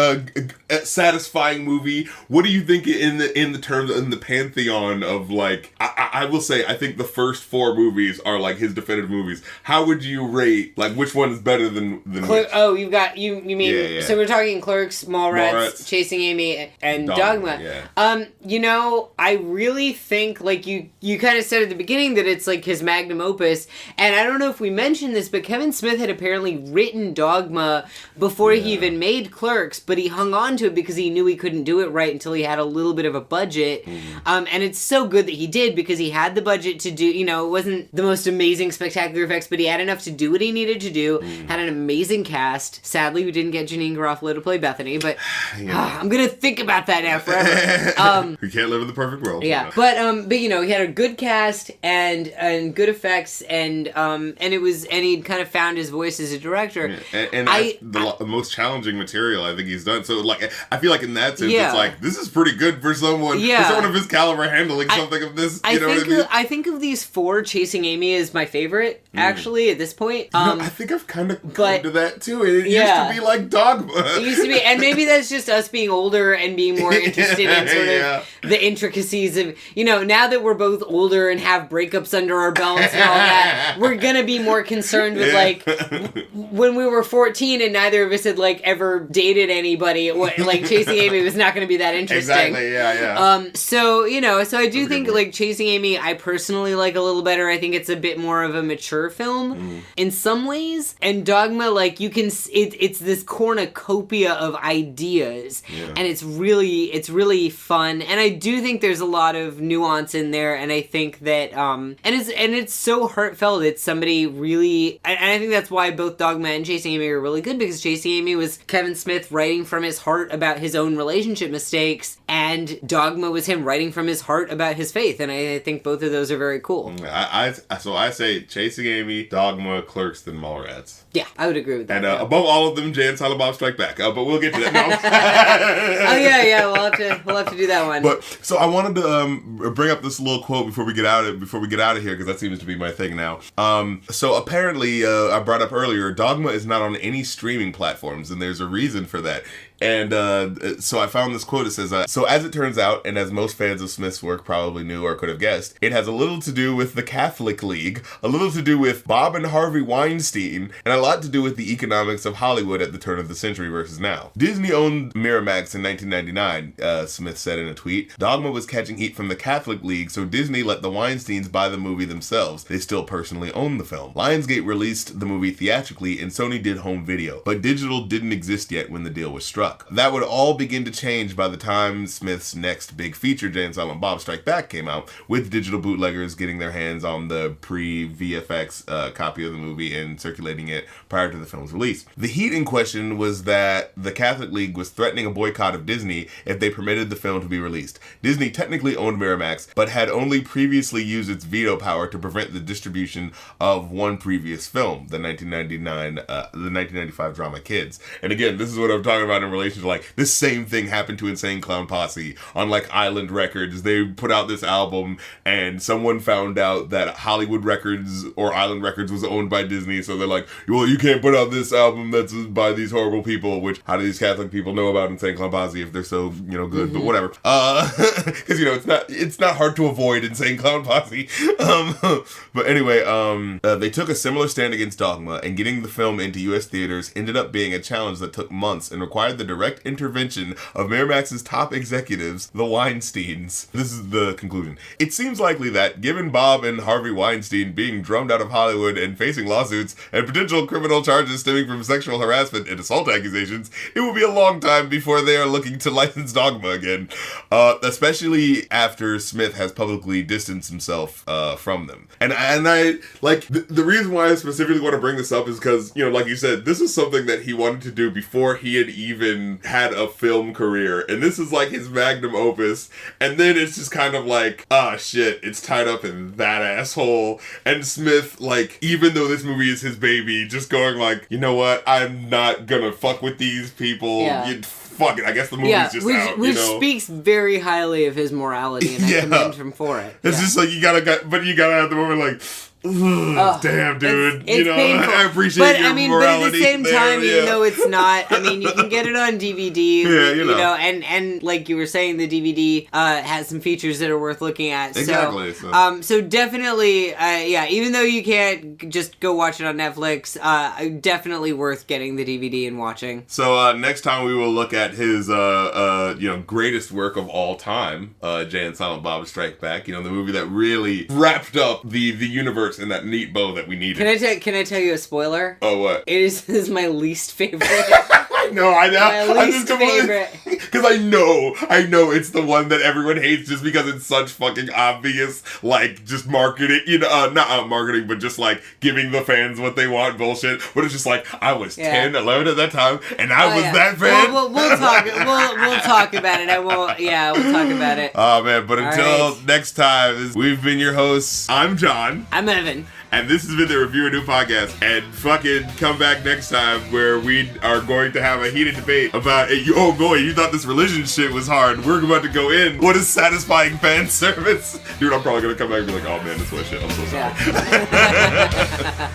Satisfying movie. What do you think in the terms, in the pantheon of like, I will say, I think the first 4 movies are like his definitive movies. How would you rate, like, which one is better than which?
Oh, you've got, you mean,
Yeah.
so we're talking Clerks, Mallrats, Chasing Amy, and Dogma.
Yeah.
You know, I really think, like, you kind of said at the beginning that it's like his magnum opus, and I don't know if we mentioned this, but Kevin Smith had apparently written Dogma before he even made Clerks, but he hung on to it because he knew he couldn't do it right until he had a little bit of a budget. And it's so good that he did because he had the budget to do, you know, it wasn't the most amazing spectacular effects, but he had enough to do what he needed to do, had an amazing cast. Sadly, we didn't get Janine Garofalo to play Bethany, but I'm gonna think about that now forever.
We can't live in the perfect world.
Yeah, but you know, he had a good cast and good effects, and he kind of found his voice as a director.
Yeah. And the most challenging material I think he's done. So like, I feel like in that sense, it's like, this is pretty good for someone of his caliber handling something of this. You know what I mean?
I think of these 4, Chasing Amy is my favorite, actually, at this point.
I think I've kind of come to that too. It used to be like Dogma.
It used to be, and maybe that's just us being older and being more interested in sort of the intricacies of, you know, now that we're both older and have breakups under our belts and all that, we're gonna be more concerned with like, when we were 14 and neither of us had like ever dated anybody, like Chasing Amy was not gonna be that interesting.
Exactly, yeah.
So, you know, so I do think like Chasing Amy, I personally like a little better. I think it's a bit more of a mature film in some ways. And Dogma, like, you can, it's this cornucopia of ideas, and it's really fun. And I do think there's a lot of nuance in there, and I think that, and it's so heartfelt. It's somebody really, and I think that's why both Dogma and Chasing Amy are really good, because Chasing Amy was Kevin Smith writing from his heart about his own relationship mistakes, and Dogma was him writing from his heart about his faith, and I think both of those are very cool.
So I say Chasing Amy, Dogma, Clerks, then Mallrats.
Yeah, I would agree with that.
And above all of them, Jay and Silent Bob Strike Back. But we'll get to that now.
Oh yeah, we'll have to do that one.
But so I wanted to bring up this little quote before we get out of here, because that seems to be my thing now. So apparently, I brought up earlier, Dogma is not on any streaming platforms, and there's a reason for that. And so I found this quote. It says, so as it turns out, and as most fans of Smith's work probably knew or could have guessed, it has a little to do with the Catholic League, a little to do with Bob and Harvey Weinstein, and a lot to do with the economics of Hollywood at the turn of the century versus now. Disney owned Miramax in 1999, Smith said in a tweet. Dogma was catching heat from the Catholic League, so Disney let the Weinsteins buy the movie themselves. They still personally own the film. Lionsgate released the movie theatrically, and Sony did home video, but digital didn't exist yet when the deal was struck. That would all begin to change by the time Smith's next big feature, Jay and Silent Bob Strike Back, came out, with digital bootleggers getting their hands on the pre-VFX copy of the movie and circulating it prior to the film's release. The heat in question was that the Catholic League was threatening a boycott of Disney if they permitted the film to be released. Disney technically owned Miramax, but had only previously used its veto power to prevent the distribution of one previous film, the 1995 drama Kids. And again, this is what I'm talking about in relation to, like, this same thing happened to Insane Clown Posse on, like, Island Records. They put out this album, and someone found out that Hollywood Records or Island Records was owned by Disney, so they're like, well, you can't put out this album that's by these horrible people, which, how do these Catholic people know about Insane Clown Posse if they're so, you know, good, but whatever. Because, you know, it's not hard to avoid Insane Clown Posse. But anyway, they took a similar stand against Dogma, and getting the film into U.S. theaters ended up being a challenge that took months and required the the direct intervention of Miramax's top executives, the Weinsteins. This is the conclusion. It seems likely that, given Bob and Harvey Weinstein being drummed out of Hollywood and facing lawsuits and potential criminal charges stemming from sexual harassment and assault accusations, it will be a long time before they are looking to license Dogma again, especially after Smith has publicly distanced himself from them. And I like, the reason why I specifically want to bring this up is because, you know, like you said, this is something that he wanted to do before he had even had a film career, and this is like his magnum opus, and then it's just kind of like, ah, shit, it's tied up in that asshole. And Smith, like, even though this movie is his baby, just going like, you know what, I'm not gonna fuck with these people.
Yeah.
Fuck it, I guess the movie's just out,
which
you know?
speaks very highly of his morality, and I commend him for it.
It's just like, you gotta have the moment like, damn, dude.
It's painful.
I appreciate your morality.
But at the same time,
yeah.
even though it's not, I mean, you can get it on DVD,
yeah,
you know, and like you were saying, the DVD has some features that are worth looking at.
Exactly.
So definitely, yeah, even though you can't just go watch it on Netflix, definitely worth getting the DVD and watching.
So next time we will look at his, greatest work of all time, Jay and Silent Bob Strike Back. You know, the movie that really wrapped up the universe in that neat bow that we needed.
Can I tell you a spoiler?
Oh, what?
It is my least favorite.
I know.
My least favorite.
Because I know it's the one that everyone hates just because it's such fucking obvious, like, just marketing, you know, not marketing, but just, like, giving the fans what they want bullshit. But it's just like, I was 10, 11 at that time, and I was that fan.
We'll talk about it. We'll talk about it.
Oh, man, but until next time, we've been your hosts. I'm John.
I'm Evan.
And this has been the Reviewanew podcast. And fucking come back next time where we are going to have a heated debate about, oh boy, you thought this religion shit was hard. We're about to go in. What is satisfying fan service? Dude, I'm probably going to come back and be like, oh man, this was shit. I'm so sorry. Yeah.